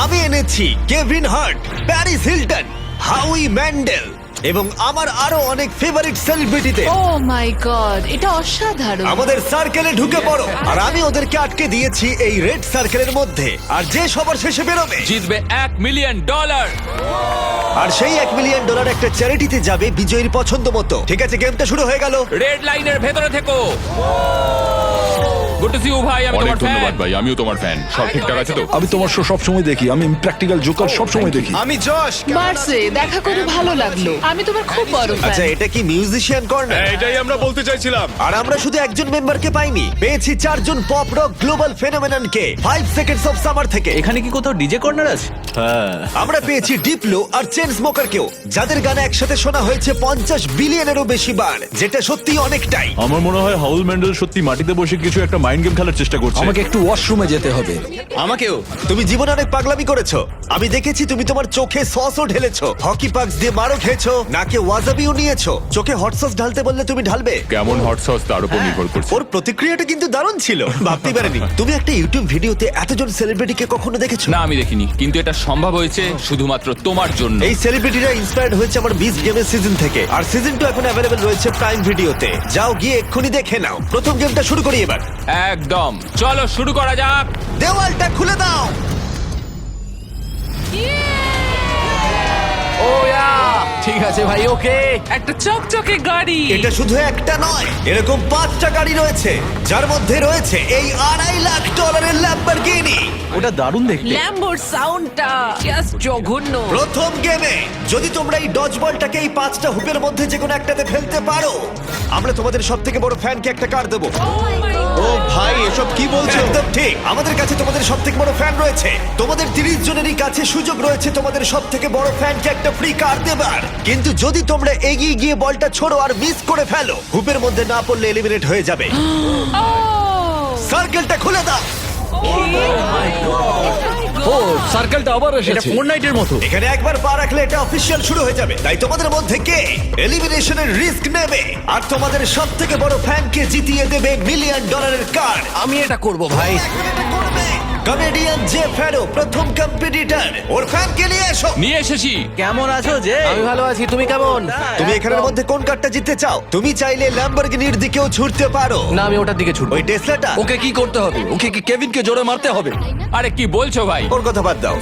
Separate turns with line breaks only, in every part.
আমি এনেছি Kevin Hart, Paris Hilton, হাউই Mendel এবং আমার আরো অনেক ফেভারিট সেলিব্রিটিতে
ও মাই গড, এটা অসাধারণ।
আমাদের সার্কেলে ঢুকে পড়ো। আর আমি ওদেরকে আটকে দিয়েছি এই রেড সার্কেলের মধ্যে, আর যে সবার শেষে বেরোবে
জিতবে $1 মিলিয়ন।
আর সেই $1 মিলিয়ন একটা চ্যারিটিতে যাবে বিজয়ীর পছন্দ মতো। ঠিক আছে, গেমটা শুরু হয়ে গেল।
রেড লাইনের ভেতরে থেকো। গুড টু সি ইউ ভাই, আমি
অনেক
তোমার
ধন্যবাদ
ফ্যান।
ভাই, আমিও তোমার ফ্যান। সব ঠিকঠাক আছে তো?
আমি তোমার শো সবসময় দেখি, আমি প্র্যাকটিক্যাল জোকার সবসময় দেখি।
আমি যশ।
মার্সে দেখা করে ভালো লাগলো, আমি তোমার খুব বড়
আচ্ছা,
ফ্যান।
এটা কি মিউজিশিয়ান কর্নার?
এটাই আমরা বলতে চাইছিলাম।
আর আমরা শুধু একজন মেম্বারকে পাইনি, পেয়েছি 4 জন পপ রক গ্লোবাল ফেনোমেননকে 5 সেকেন্ডস অফ সামার থেকে।
এখানে কি কোথাও ডিজে কর্নার আছে?
আমরা পেয়েছি ডিপ্লো আর চেন স্মোকারকেও, যাদের গানে একসাথে শোনা হয়েছে 50 বিলিয়নেরও বেশি বার, যেটা সত্যি অনেকটাই।
আমার মনে হয় হাউল ম্যান্ডেল সত্যি মাটিতে বসে কিছু একটা মাইন্ড গেম খেলার চেষ্টা করছে।
আমাকে একটু ওয়াশরুমে যেতে হবে।
আমাকেও।
তুমি জীবনে অনেক পাগলামি করেছো। আমি দেখেছি তুমি তোমার চোখে সসও ঢেলেছো, হকি পাক্স দিয়ে মারও খেয়েছো, নাকে ওয়াজাবিও নিয়েছো। চোখে হট সস ঢালতে বললে তুমি ঢালবে।
কেমন হট সস তার উপর নির্ভর করছে।
ওর প্রতিক্রিয়াটা কিন্তু দারুণ ছিল, ভাবতে পারেনি। তুমি একটা ইউটিউব ভিডিওতে এতজন সেলিব্রিটিকে কখনো দেখেছো?
না, আমি দেখিনি, কিন্তু এটা সম্ভব হয়েছে শুধুমাত্র তোমার জন্য।
এই সেলিব্রিটিরা ইন্সপায়ার্ড হয়েছে আমার বিস্ট গেমের সিজন থেকে, আর সিজন 2 এখন অ্যাভেলেবল রয়েছে প্রাইম ভিডিওতে। যাও গিয়ে এক্ষুনি দেখে নাও। প্রথম গেমটা শুরু করি এবার।
একদম, চলো শুরু করা যাক।
দেওয়ালটা খুলে দাও।
ঠিক আছে ভাই, ওকে।
একটা চকচকে গাড়ি।
এটা শুধু একটা নয়, এরকম 5টা গাড়ি রয়েছে, যার মধ্যে রয়েছে এই $2.5 লাখ ল্যাম্বরগিনি।
ওটা দারুণ দেখতে।
ল্যাম্বোর সাউন্ডটা জাস্ট জঘন্য।
প্রথম গেমে যদি তোমরা এই ডজ বলটাকে এই 5টা হুপের মধ্যে যে কোনো একটাতে ফেলতে পারো, আমরা তোমাদের সব থেকে বড় ফ্যানকে একটা কার দেবো।
ও ভাই, এসব কি বলছো?
একদম ঠিক, আমাদের কাছে তোমাদের সব থেকে বড় ফ্যান রয়েছে। তোমাদের 30 জনেরই কাছে সুযোগ রয়েছে তোমাদের সব থেকে বড় ফ্যানকে একটা ফ্রি কার দেবার। কিন্তু যদি তোমরা এগিয়ে গিয়ে বলটা ছোড়ো আর মিস করে ফেলো, হুপের মধ্যে না পড়লে এলিমিনেট হয়ে যাবে। সার্কেলটা খুলে দাও।
ও, সার্কেলটা আবার এসেছে। এটা ফোরনাইটের মতো।
এখানে একবার পা রাখলে এটা অফিসিয়াল শুরু হয়ে যাবে। তাই তোমাদের মধ্যে কে এলিমিনেশনের রিস্ক নেবে আর তোমাদের সব থেকে বড় ফ্যানকে জিতিয়ে দেবে $1 মিলিয়ন কার?
আমি এটা করব ভাই।
কমেডিয়ান জে ফ্যারো প্রথম কম্পিটিটর, ওর ফ্যানকে নিয়ে এসো।
নিয়ে এসেছি।
কেমন আছো জে? আমি ভালো আছি, তুমি কেমন?
তুমি এখানের মধ্যে কোন কারটা জিততে চাও? তুমি চাইলে ল্যাম্বরগিনির দিকেও ছুটতে পারো।
না, আমি ওটার দিকে ছুটবো।
ওই টেসলাটা?
ওকে কি করতে হবে? ওকে কি কেভিনকে জোরে মারতে হবে?
আরে কি বলছো ভাই?
ওর কথা বাদ দাও।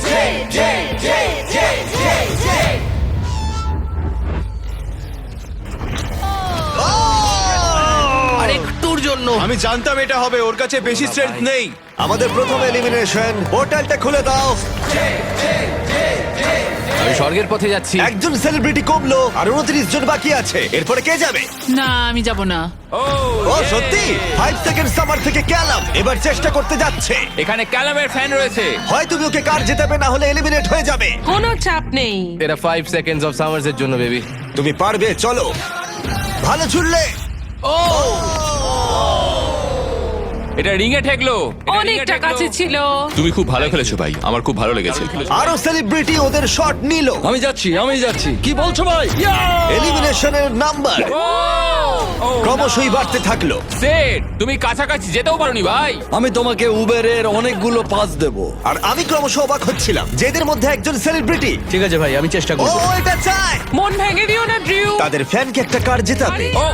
আর একটুর জন্য।
আমি জানতাম এটা হবে, ওর কাছে বেশি স্ট্রেংথ নেই।
আমাদের প্রথম এলিমিনেশন, পোর্টালটা খুলে দাও।
আমি স্বর্গের পথে যাচ্ছি।
একজন সেলিব্রিটি কমলো আর 29 জন বাকি আছে। এরপরে কে যাবে?
না, আমি যাব না।
ও সত্যি? 5 সেকেন্ড সামার থেকে ক্যালাম এবার চেষ্টা করতে যাচ্ছে।
এখানে ক্যালামের ফ্যান রয়েছে।
হয় তুমি ওকে কার জেতাবে, না হলে এলিমিনেট হয়ে যাবে।
কোনো চাপ নেই।
এটা 5 সেকেন্ডস অফ সামার্স এর জন্য বেবি।
তুমি পারবে, চলো। ভালো ছুড়লে।
এটা রিংয়ে ঠেকলো।
অনেকটা কাছে ছিল।
তুমি খুব ভালো খেলেছো ভাই, আমার খুব ভালো লেগেছে।
আরো সেলিব্রিটি ওদের শট নিল।
আমি যাচ্ছি। কি বলছো ভাই?
এলিমিনেশনের নাম্বার ক্রমশই বাড়তে থাকলো।
সেট, তুমি কাছাকাছি যেতেও পারোনি ভাই।
আমি তোমাকে উবেরের অনেকগুলো পাস দেব।
আর আমি ক্রমশ অবাক হচ্ছিলাম যে এদের মধ্যে একজন সেলিব্রিটি।
ঠিক আছে ভাই, আমি চেষ্টা
ও
করব।
এটা চায়
মন ভেঙে দিও না ড্রিউ।
তাদের ফ্যানকে একটা কার জেতাবে।
ও,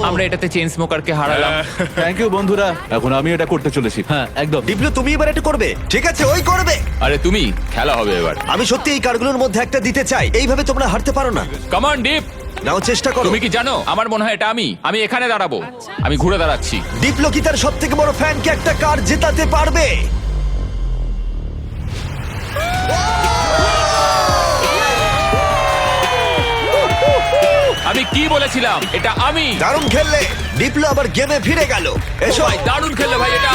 আমরা এটাতে চেন স্মোকারকে হারালাম।
থ্যাংক ইউ বন্ধুরা, এখন আমি এটা করতে চলেছি।
হ্যাঁ, একদম।
ডিপ্লো, তুমি এবার এটা করবে? ঠিক আছে, ওই করবে।
আরে তুমি, খেলা হবে এবার।
আমি সত্যি এই কারগুলোর মধ্যে একটা দিতে চাই। এইভাবে তোমরা হারতে পারো না।
Come on deep.
নাও চেষ্টা করো।
তুমি কি জানো, আমার মনে হয় এটা আমি এখানে দাঁড়াবো। আমি ঘুরে দাঁড়াচ্ছি।
ডিপ্লো কি তার সব থেকে বড় ফ্যানকে একটা কার জেতাতে পারবে?
আমি কি বলেছিলাম, এটা আমি।
দারুণ খেললে। ডিপ্লো আবার গেমে ফিরে গেল। এসো।
ভাই দারুণ খেললে ভাই এটা।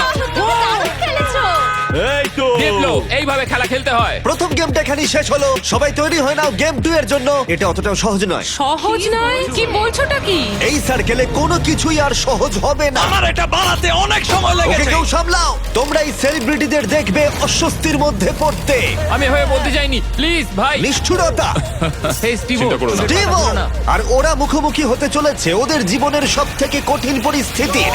এই তো
দেখলো, এইভাবে খেলা খেলতে হয়।
প্রথম গেমটা এখানেই শেষ হলো। সবাই তৈরি হয়ে নাও গেম 2 এর জন্য। এটা অতটাও সহজ নয়।
সহজ নয়? কি বলছোটা কি?
এই সার্কেলে কোনো কিছুই আর সহজ হবে না।
আমার এটা বানাতে অনেক সময়
ওকে
লেগেছে।
কেউ সামলাও। তোমরা এই সেলিব্রিটিদের দেখবে অস্বস্তির মধ্যে পড়তে।
আমি হয়ে বলতে চাইনি, প্লিজ ভাই।
নিষ্ঠুরতা।
এই স্টিভো,
চিন্তা করো না।
স্টিভো। আর ওরা মুখোমুখি হতে চলেছে ওদের জীবনের সব থেকে কঠিন পরিস্থিতির।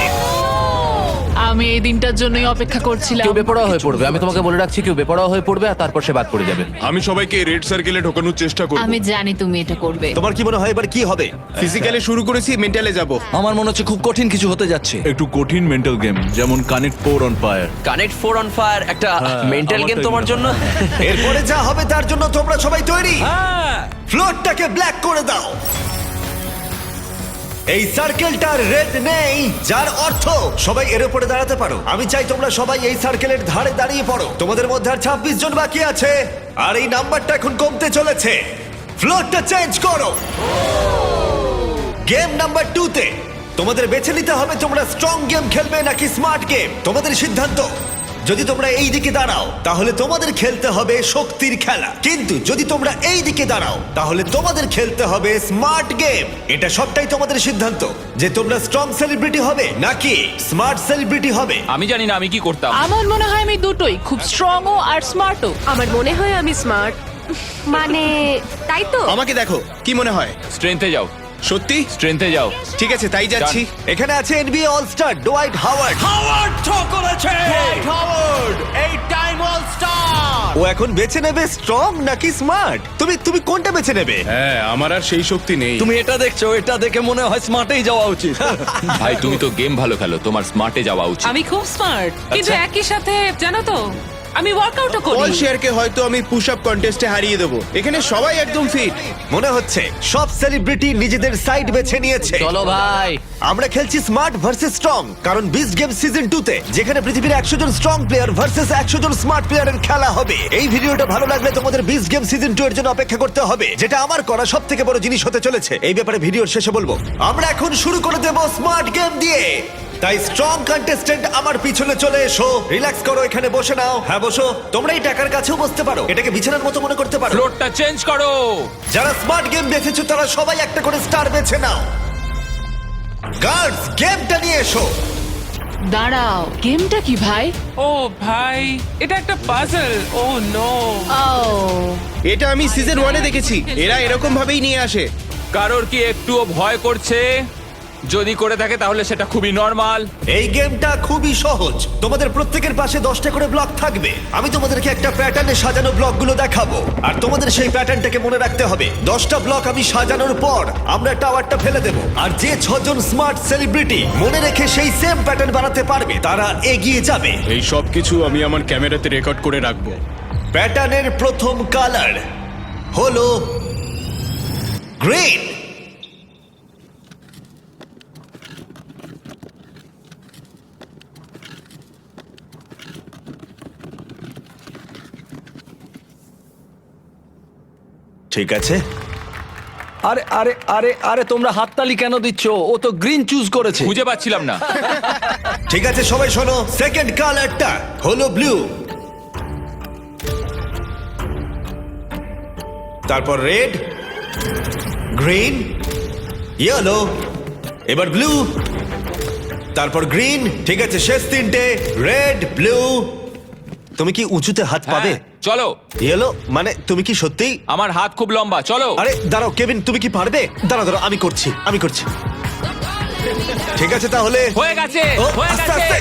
আমি এই দিনটার জন্যই অপেক্ষা করছিলাম।
কেউ বেপরোয়া হয়ে পড়বে, আমি তোমাকে বলে রাখছি, কেউ বেপরোয়া হয়ে পড়বে আর তারপর সে বাদ পড়ে যাবে।
আমি সবাইকে রেড সার্কেলে ঢোকানোর চেষ্টা করব।
আমি জানি তুমি এটা করবে।
তোমার কি মনে হয় এবার কি হবে?
ফিজিক্যালি শুরু করেছি, মেন্টালে যাব।
আমার মনে হচ্ছে খুব কঠিন কিছু হতে যাচ্ছে।
একটু কঠিন মেন্টাল গেম, যেমন connect 4 on fire.
Connect 4 on fire একটা মেন্টাল
আমার
গেম
তাই
তোমার
মনে
জন্য?
এরপরে যা হবে তার জন্য তোমরা সবাই তৈরি?
হ্যাঁ।
ফ্লোরটাকে ব্ল্যাক করে দাও। এই সার্কেলটার রেড নেই, যার অর্থ সবাই এর উপরে দাঁড়াতে পারো। আমি চাই তোমরা সবাই এই সার্কেলের ধারে দাঁড়িয়ে পড়ো। তোমাদের মধ্যে আর 26 জন বাকি আছে, আর এই নাম্বারটা এখন কমতে চলেছে। ফ্লোরটা চেঞ্জ করো। গেম নাম্বার 2 তে তোমাদের বেছে নিতে হবে তোমরা স্ট্রং গেম খেলবে নাকি স্মার্ট গেম। তোমাদের সিদ্ধান্ত। যদি তোমরা এই দিকে দাঁড়াও তাহলে তোমাদের খেলতে হবে শক্তির খেলা, কিন্তু যদি তোমরা এই দিকে দাঁড়াও তাহলে তোমাদের খেলতে হবে স্মার্ট গেম। এটা সবটাই তোমাদের সিদ্ধান্ত যে তোমরা স্ট্রং সেলিব্রিটি হবে নাকি স্মার্ট সেলিব্রিটি হবে।
আমি জানি না আমি কি করতাম।
আমার মনে হয় আমি দুটোই, খুব স্ট্রংও আর স্মার্টও।
আমার মনে হয় আমি স্মার্ট, মানে তাই তো।
আমাকে দেখো, কি মনে হয়?
স্ট্রেংথে যাও,
সত্যি?
স্ট্রেংথে যাও।
ঠিক আছে, তাই যাচ্ছি।
এখানে আছে NBA all star Dwight Howard. ও এখন বেছে নেবে স্ট্রং নাকি স্মার্ট। তুমি কোনটা বেছে নেবে?
হ্যাঁ, আমার আর সেই শক্তি নেই।
তুমি এটা দেখছো, এটা দেখে মনে হয় স্মার্টেই যাওয়া উচিত।
ভাই তুমি তো গেম ভালো খেলো, তোমার স্মার্টে যাওয়া উচিত।
আমি খুব স্মার্ট, কিন্তু একই সাথে জানো তো আমি ওয়ার্কআউটও
পল
করি।
শেয়ারকে হয়তো আমি পুশ আপ কন্টেস্টে হারিয়ে দেবো। এখানে সবাই একদম ফিট।
মনে হচ্ছে সব সেলিব্রিটি নিজেদের সাইড বেছে নিয়েছে।
চলো ভাই।
আমরা খেলছি স্মার্ট ভার্সেস স্ট্রং, কারণ বিচ গেম সিজন 2 তে যেখানে পৃথিবীর 100 জন স্ট্রং প্লেয়ার ভার্সেস 100 জন স্মার্ট প্লেয়ারের খেলা হবে। এই ভিডিওটা ভালো লাগলে তোমাদের বিচ গেম সিজন 2 এর জন্য অপেক্ষা করতে হবে, যেটা আমার করা সবথেকে বড় জিনিস হতে চলেছে। এই ব্যাপারে ভিডিওর শেষে বলবো। আমরা এখন শুরু করে দেব স্মার্ট গেম দিয়ে। তাই স্ট্রং কন্টেস্ট্যান্ট আমার পিছনে চলে এসো। রিল্যাক্স করো, এখানে বসে নাও। হ্যাঁ বসো। তোমরা এই টাকার কাছেও বসতে পারো, এটাকে বিছানার মতো মনে করতে পারো।
ফ্লোরটা চেঞ্জ করো।
যারা স্মার্ট গেম বেছেছো তারা সবাই একটা করে স্টার বেছে নাও। গার্ডস, গেমটা নিয়ে এসো।
দাঁড়াও, গেমটা কি ভাই?
ও ভাই, এটা একটা পাজল। ও নো।
ও
এটা আমি সিজন 1 এ দেখেছি। এরা এরকম ভাবেই নিয়ে আসে।
কারোর কি একটুও ভয় করছে? যদি করে থাকে তাহলে সেটা খুবই নর্মাল।
এই গেমটা খুবই সহজ। তোমাদের প্রত্যেকের পাশে 10টা করে ব্লক থাকবে। আমি তোমাদেরকে একটা প্যাটার্নে সাজানো ব্লকগুলো দেখাবো, আর তোমাদের সেই প্যাটার্নটাকে মনে রাখতে হবে। 10টা ব্লক আমি সাজানোর পর আমরা টাওয়ারটা ফেলে দেব, আর যে 6 জন স্মার্ট সেলিব্রিটি মনে রেখে সেই সেম প্যাটার্ন বানাতে পারবে তারা এগিয়ে যাবে।
এই সব কিছু আমি আমার ক্যামেরাতে রেকর্ড করে রাখবো।
প্যাটার্নের প্রথম কালার হলো গ্রিন। ঠিক আছে,
আরে আরে আরে আরে তোমরা হাততালি কেন দিচ্ছ? ও তো গ্রিন চুজ করেছে।
খুঁজে পাচ্ছিলাম না।
ঠিক আছে, সবাই শোনো। সেকেন্ড কালারটা হলো ব্লু, তারপর রেড, গ্রিন, ইয়েলো, এবার ব্লু, তারপর গ্রিন। ঠিক আছে, শেষ তিনটে রেড, ব্লু। তুমি কি উঁচুতে হাত পাবে?
হ্যাঁ, চলো।
ইয়েলো মানে তুমি কি সত্যি?
আমার হাত খুব লম্বা, চলো।
আরে দাঁড়াও কেভিন, তুমি কি পারবে? দাঁড়াও, আমি করছি। ঠিক আছে তাহলে।
হয়ে গেছে,
ও,
হয়ে
আস্তে,
গেছে,
আস্তে।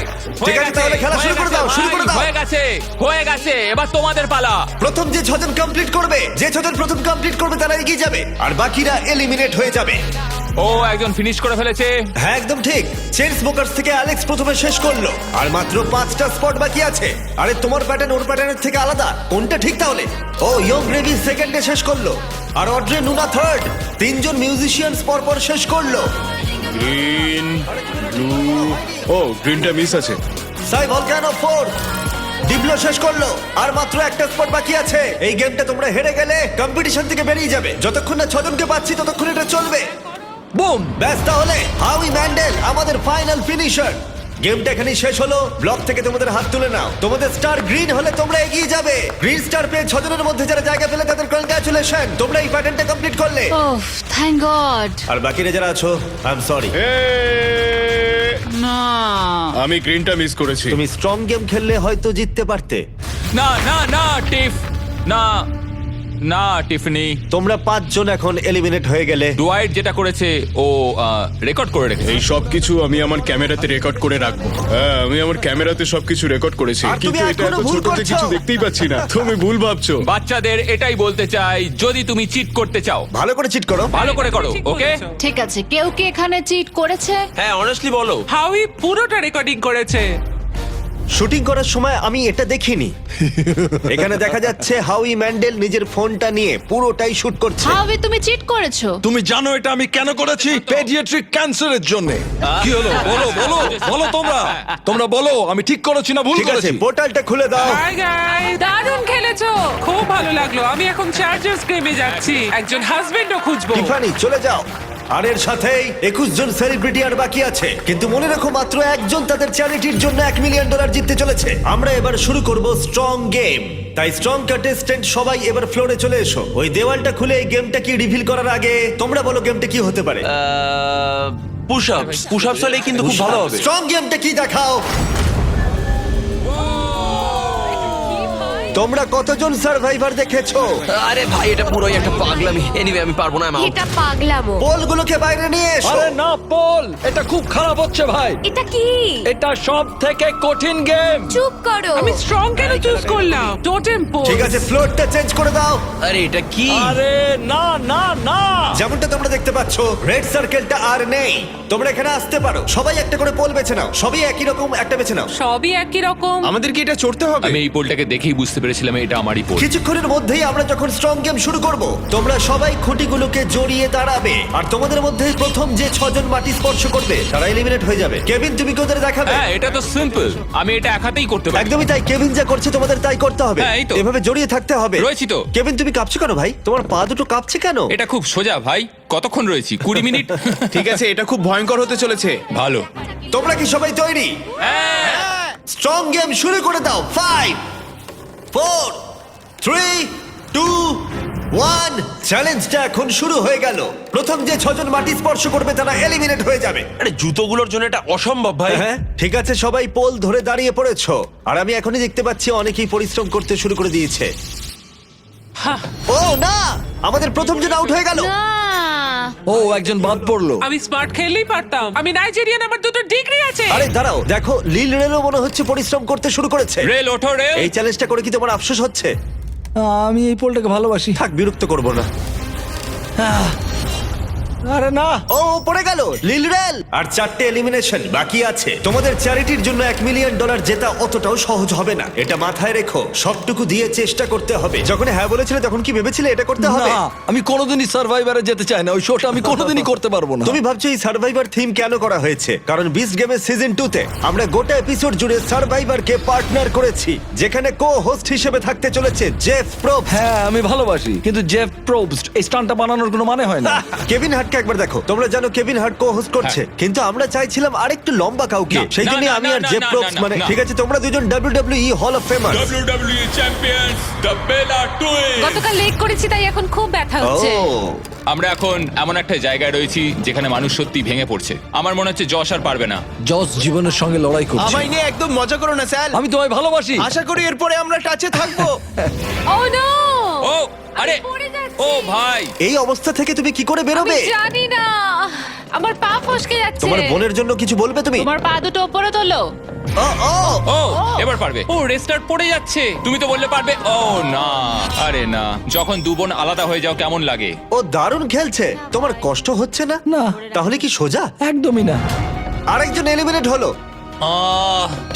ঠিক
হয়ে
আছে,
গেছে,
তাহলে খেলা
হয়ে
শুরু করে
গেছে
দাও, শুরু
ভাই,
করে দাও।
হয়ে গেছে, হয়ে গেছে। এবার তোমাদের পালা।
প্রথম যে 6 জন কমপ্লিট করবে, প্রথম কমপ্লিট করবে তারা এগিয়ে যাবে, আর বাকিরা এলিমিনেট হয়ে যাবে।
ও একজন ফিনিশ করে ফেলেছে।
হ্যাঁ একদম ঠিক। চেন স্মোকার্স থেকে অ্যালেক্স প্রথমে শেষ করলো, আর মাত্র 5টা স্পট বাকি আছে। আরে তোমার প্যাটার্ন ওর প্যাটার্নের থেকে আলাদা, কোনটা ঠিক তাহলে? ও ইয়ং গ্রেভি সেকেন্ডে শেষ করলো, আর অড্রে নুনা থার্ড। 3 জন মিউজিশিয়ানস পরপর শেষ করলো।
গ্রিন, ব্লু, ও গ্রিনটা মিস আছে।
সাই ভলকানো 4 ডিবলো শেষ করলো, আর মাত্র একটা স্পট বাকি আছে। এই গেমটা তোমরা হেরে গেলে কম্পিটিশন থেকে বেরিয়ে যাবে। যতক্ষণ না 6 জনকে পাচ্ছি ততক্ষণ এটা চলবে।
বুম।
ব্যাস, তাহলে হাউই ম্যান্ডেল আমাদের ফাইনাল ফিনিশার। গেমটা এখানেই শেষ হলো। ব্লক থেকে তোমাদের হাত তুলে নাও। তোমাদের স্টার গ্রিন হলে তোমরা এগিয়ে যাবে। গ্রিন স্টার পেয়ে 6 জনের মধ্যে যারা জায়গা পেলে তাদের কনগ্রাচুলেশন, তোমরা এই প্যাটার্নটা কমপ্লিট করলে।
ওহ থ্যাংক গড।
আর বাকিরা যারা আছো, আই এম সরি।
না
আমি গ্রিনটা মিস করেছি।
তুমি স্ট্রং গেম খেললে হয়তো জিততে পারতে।
না না না টিফ, না। না টিফনি,
তোমরা 5 জন এখন এলিমিনেট হয়ে গেলে।
ডুয়াইট যেটা করেছে ও রেকর্ড করে রেখেছে।
এই সব কিছু আমি আমার ক্যামেরাতে রেকর্ড করে রাখবো। হ্যাঁ, আমি আমার ক্যামেরাতে সবকিছু রেকর্ড করেছি,
আর তুমি
কিন্তু এটা
এখনো
এত
ভুল
ছোট যে
করছো।
কিছু দেখতেই পাচ্ছি না। তুমি ভুল ভাবছো।
বাচ্চাদের এটাই বলতে চাই, যদি তুমি চিট করতে চাও
ভালো করে চিট করো।
ভালো করে করো,
ঠিক
ওকে?
বলেছো।
ঠিক আছে, কেউ কি এখানে চিট করেছে?
হ্যাঁ অনেস্টলি বলো।
হাউই পুরোটা রেকর্ডিং করেছে।
শুটিং করার সময় আমি এটা দেখিনি। এখানে দেখা যাচ্ছে হাউই ম্যান্ডেল নিজের ফোনটা নিয়ে পুরোটাই শুট করছে।
হাউই, তুমি চিট করেছো?
তুমি জানো এটা আমি কেন করেছি? পেডিয়াট্রিক ক্যান্সারের জন্য। কি হলো? বলো বলো বলো, তোমরা বলো আমি ঠিক করেছি না ভুল
ঠিক আছে,
করেছি?
পোর্টালটা খুলে দাও।
হাই গাইস, দারুণ খেলেছো, খুব ভালো লাগলো। আমি এখন চার্জার্স গেমে যাচ্ছি, একজন হাজবেন্ডও খুঁজবো।
টিফানি চলে যাও। আর এর সাথেই 21 জন সেলিব্রিটি আর বাকি আছে, কিন্তু মনে রাখো মাত্র একজন তাদের চ্যারিটির জন্য $1 মিলিয়ন জিততে চলেছে। আমরা এবার শুরু করব স্ট্রং গেম। তাই স্ট্রং কন্টেস্টেন্ট সবাই এবার ফ্লোরে চলে এসো। ওই দেওয়ালটা খুলে এই গেমটা কি রিভিল করার আগে তোমরা বলো গেমটা কি হতে পারে।
পুশ আপস হলে কিন্তু খুব ভালো হবে।
স্ট্রং গেমটা কি দেখাও। তোমরা কতজন সার্ভাইভার দেখেছো?
আরে ভাই এটা পুরোই একটা পাগলামি। এনিওয়ে আমি পারবো না।
এটা পাগলামো।
পোলগুলোকে বাইরে নিয়ে এসো।
আরে না পল, এটা খুব খারাপ হচ্ছে ভাই।
এটা কি?
এটা সব থেকে কঠিন গেম।
চুপ করো।
আমি স্ট্রং কেন চুজ করলাম? Totem pole.
ঠিক আছে, ফ্লোরটা চেঞ্জ করে দাও।
আরে এটা কি?
আরে না না না।
যেমনটা তোমরা দেখতে পাচ্ছ, রেড সার্কেলটা আর নেই। তোমরা এখানে আসতে পারো, সবাই একটা করে পোল বেছে নাও। সবই একই রকম, একটা বেছে নাও।
সবই একই রকম।
আমাদের কি এটা চড়তে হবে?
আমি এই পোলটাকে দেখেই বুঝতে পেরেছিলাম এটা আমারই পোল।
কিছুক্ষণের মধ্যেই আমরা যখন স্ট্রং গেম শুরু করব, তোমরা সবাই খুঁটিগুলোকে জড়িয়ে দাঁড়াবে। আর তোমাদের মধ্যে প্রথম যে 6 জন মাটি স্পর্শ করবে তারা এলিমিনেট হয়ে যাবে। কেভিন, তুমি কোথায় দেখাবে?
হ্যাঁ, এটা তো সিম্পল, আমি এটা এক হাতেই করতে পারি।
একদমই তাই, কেভিন যা করছে তোমাদের তাই করতে হবে।
হ্যাঁ, এই তো।
এভাবে জড়িয়ে থাকতে হবে।
রয়েছি তো।
কেভিন, তুমি কাঁপছো কেন ভাই? তোমার পা দুটো কাঁপছে কেন?
এটা খুব সোজা ভাই, কতক্ষণ রয়েছি? 20 মিনিট।
ঠিক আছে, এটা খুব ভয়ঙ্কর হতে চলেছে।
ভালো।
তোমরা কি সবাই তৈরি? স্ট্রং গেম শুরু করে দাও। 5 4 3 2 1 চ্যালেঞ্জটা এখন শুরু হয়ে গেল। প্রথম যে 6 জন মাটি স্পর্শ করবে তারা এলিমিনেট হয়ে যাবে।
আরে জুতোগুলোর জন্য এটা অসম্ভব ভাই।
হ্যাঁ, ঠিক আছে, সবাই পোল ধরে দাঁড়িয়ে পড়েছো। আর আমি এখনই দেখতে পাচ্ছি অনেকেই পরিশ্রম করতে শুরু করে দিয়েছে। ও না, আমাদের প্রথম জন আউট হয়ে গেল।
না।
ও একজন বাদ পড়লো।
আমি স্মার্ট খেললেই পারতাম। আমি নাইজেরিয়ান, আমার 2টো ডিগ্রি আছে।
আরে দাঁড়াও, দেখো লিল রেলও মনে হচ্ছে পরিশ্রম করতে শুরু করেছে।
রেল ওঠো, রেল।
এই চ্যালেঞ্জটা করে কি তোমার আফসোস হচ্ছে?
আমি এই পোলটাকে ভালোবাসি।
থাক, বিরক্ত করবো না।
আরে না।
ও পড়ে গেল লিল রেল। আর 4টে এলিমিনেশন বাকি আছে। তোমাদের চ্যারিটির জন্য $1 মিলিয়ন জেতা অতটাও সহজ হবে না, এটা মাথায় রেখো। সবটুকু দিয়ে চেষ্টা করতে হবে। যখন হ্যাঁ বলেছিলে তখন কি ভেবেছিলে এটা করতে হবে?
না, আমি কোনোদিনই সার্ভাইভারে যেতে চাই না। ওই শোটা আমি কোনোদিনই করতে পারবো না।
তুমি ভাবছো এই সার্ভাইভার থিম কেন করা হয়েছে? কারণ বিস্ট গেমের সিজন 2 তে আমরা গোটা এপিসোড জুড়ে সার্ভাইভারকে পার্টনার করেছি, যেখানে কো হোস্ট হিসেবে থাকতে চলেছে জেফ প্রোবস।
হ্যাঁ আমি ভালোবাসি, কিন্তু জেফ প্রোবস্ট এই স্টান্টটা বানানোর কোনো মানে হয় না।
কেভিন হার্টকে একবার দেখো। তোমরা জানো কেভিন হার্ট কো হোস্ট করছে, কিন্তু আমরা চাইছিলাম আরেকটু লম্বা কাউকে।
না,
সেই জন্য
না,
আমি
না,
আর
না,
জেফ
না,
প্রোবস
না,
মানে
না।
ঠিক আছে, তোমরা দুজন WWE hall of famer.
WWE champions the Bella twins.
গতকাল লেগ করেছি, তাই এখন খুব ব্যথা হচ্ছে।
আমরা এখন এমন একটা জায়গায় রয়েছি যেখানে মানুষ সত্যি ভেঙে পড়ছে। আমার মনে হচ্ছে যশ আর পারবে না।
জস জীবনের সঙ্গে লড়াই করছে।
আমায় নিয়ে একদম মজা করো না স্যার।
আমি তোমায় ভালোবাসি।
আশা করি এরপরে আমরা টাচে থাকবো।
ও নো!
ও আরে,
পড়ে যাচ্ছি।
ও ভাই,
এই অবস্থা থেকে তুমি কি করে
আমি
বেরোবে?
জানি না, আমার পা ফসকে যাচ্ছে।
তোমার বোনের জন্য কিছু বলবে তুমি?
তোমার পা দুটো উপরে তোলো।
ও ও
ও এবার পারবে। ও রেস্টার্ট পড়ে যাচ্ছে। তুমি তো বললে পারবে। ও না, আরে না, যখন দু বোন আলাদা হয়ে যাও কেমন লাগে?
ও দারুণ খেলছে। তোমার কষ্ট হচ্ছে না?
না।
তাহলে কি সোজা?
একদমই না।
আরেকজন এলিমিনেট হলো।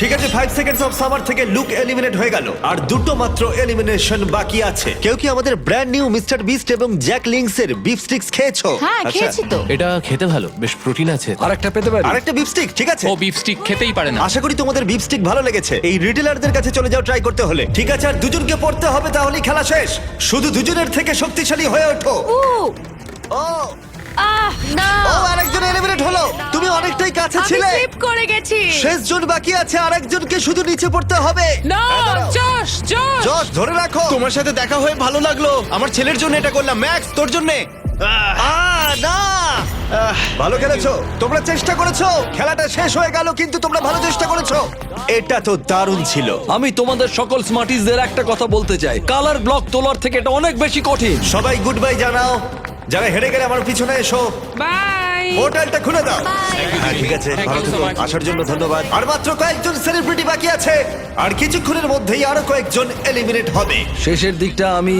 ঠিক আছে, 5 সেকেন্ডস অফ সামার থেকে লুক এলিমিনেট হয়ে গেল। আর দুটো মাত্র এলিমিনেশন বাকি আছে। কেউ কি আমাদের ব্র্যান্ড নিউ মিস্টার বিস্ট এবং জ্যাক লিংস এর বিফ স্টিক্স খেয়েছো?
হ্যাঁ
আচ্ছা।
খেয়েছি তো।
এটা খেতে ভালো, বেশ প্রোটিন আছে।
আরেকটা পেতে পারি?
আরেকটা বিফ স্টিক, ঠিক আছে।
ও বিফ স্টিক খেতেই পারে না।
আশা করি তোমাদের বিফ স্টিক ভালো লেগেছে। এই রিটেলারদের কাছে চলে যাও ট্রাই করতে হলে। ঠিক আছে, আর দুজনকে পড়তে হবে, তাহলেই খেলা শেষ। শুধু দুজনের থেকে শক্তিশালী হয়ে ওঠো।
উ,
ও
না।
ও আরেকজন এলিমিনেট হলো। তুমি অনেকটাই কাছে
আমি
ছিলে।
স্লিপ করে গেছি।
শেষ জন বাকি আছে, আরেকজনকে শুধু নিচে পড়তে হবে।
না,
দাঁড়াও।
Josh, Josh.
জশ ধরে রাখো।
তোমার সাথে দেখা হয়ে ভালো লাগলো। আমার ছেলের জন্য এটা করলাম। ম্যাক্স তোর জন্য।
না ভালো খেলেছো, তোমরা চেষ্টা করেছো, খেলাটা শেষ হয়ে গেল কিন্তু তোমরা ভালো চেষ্টা করেছো। এটা তো দারুণ ছিল।
আমি তোমাদের সকল স্মার্টিসদের একটা কথা বলতে চাই, কালার ব্লক তোলার থেকে এটা অনেক বেশি কঠিন।
সবাই গুড বাই জানাও, যারা হেরে গেলে আমার পিছনে এসো।
বাই।
পোর্টালটা খুলে দাও।
Bye.
হ্যাঁ, ঠিক আছে,
Thank
ভালো
you so
থেকো,
much.
আসার জন্য ধন্যবাদ। আর মাত্র কয়েকজন সেলিব্রিটি বাকি আছে, আর কিছুক্ষণের মধ্যেই আরো কয়েকজন এলিমিনেট হবে।
শেষের দিকটা আমি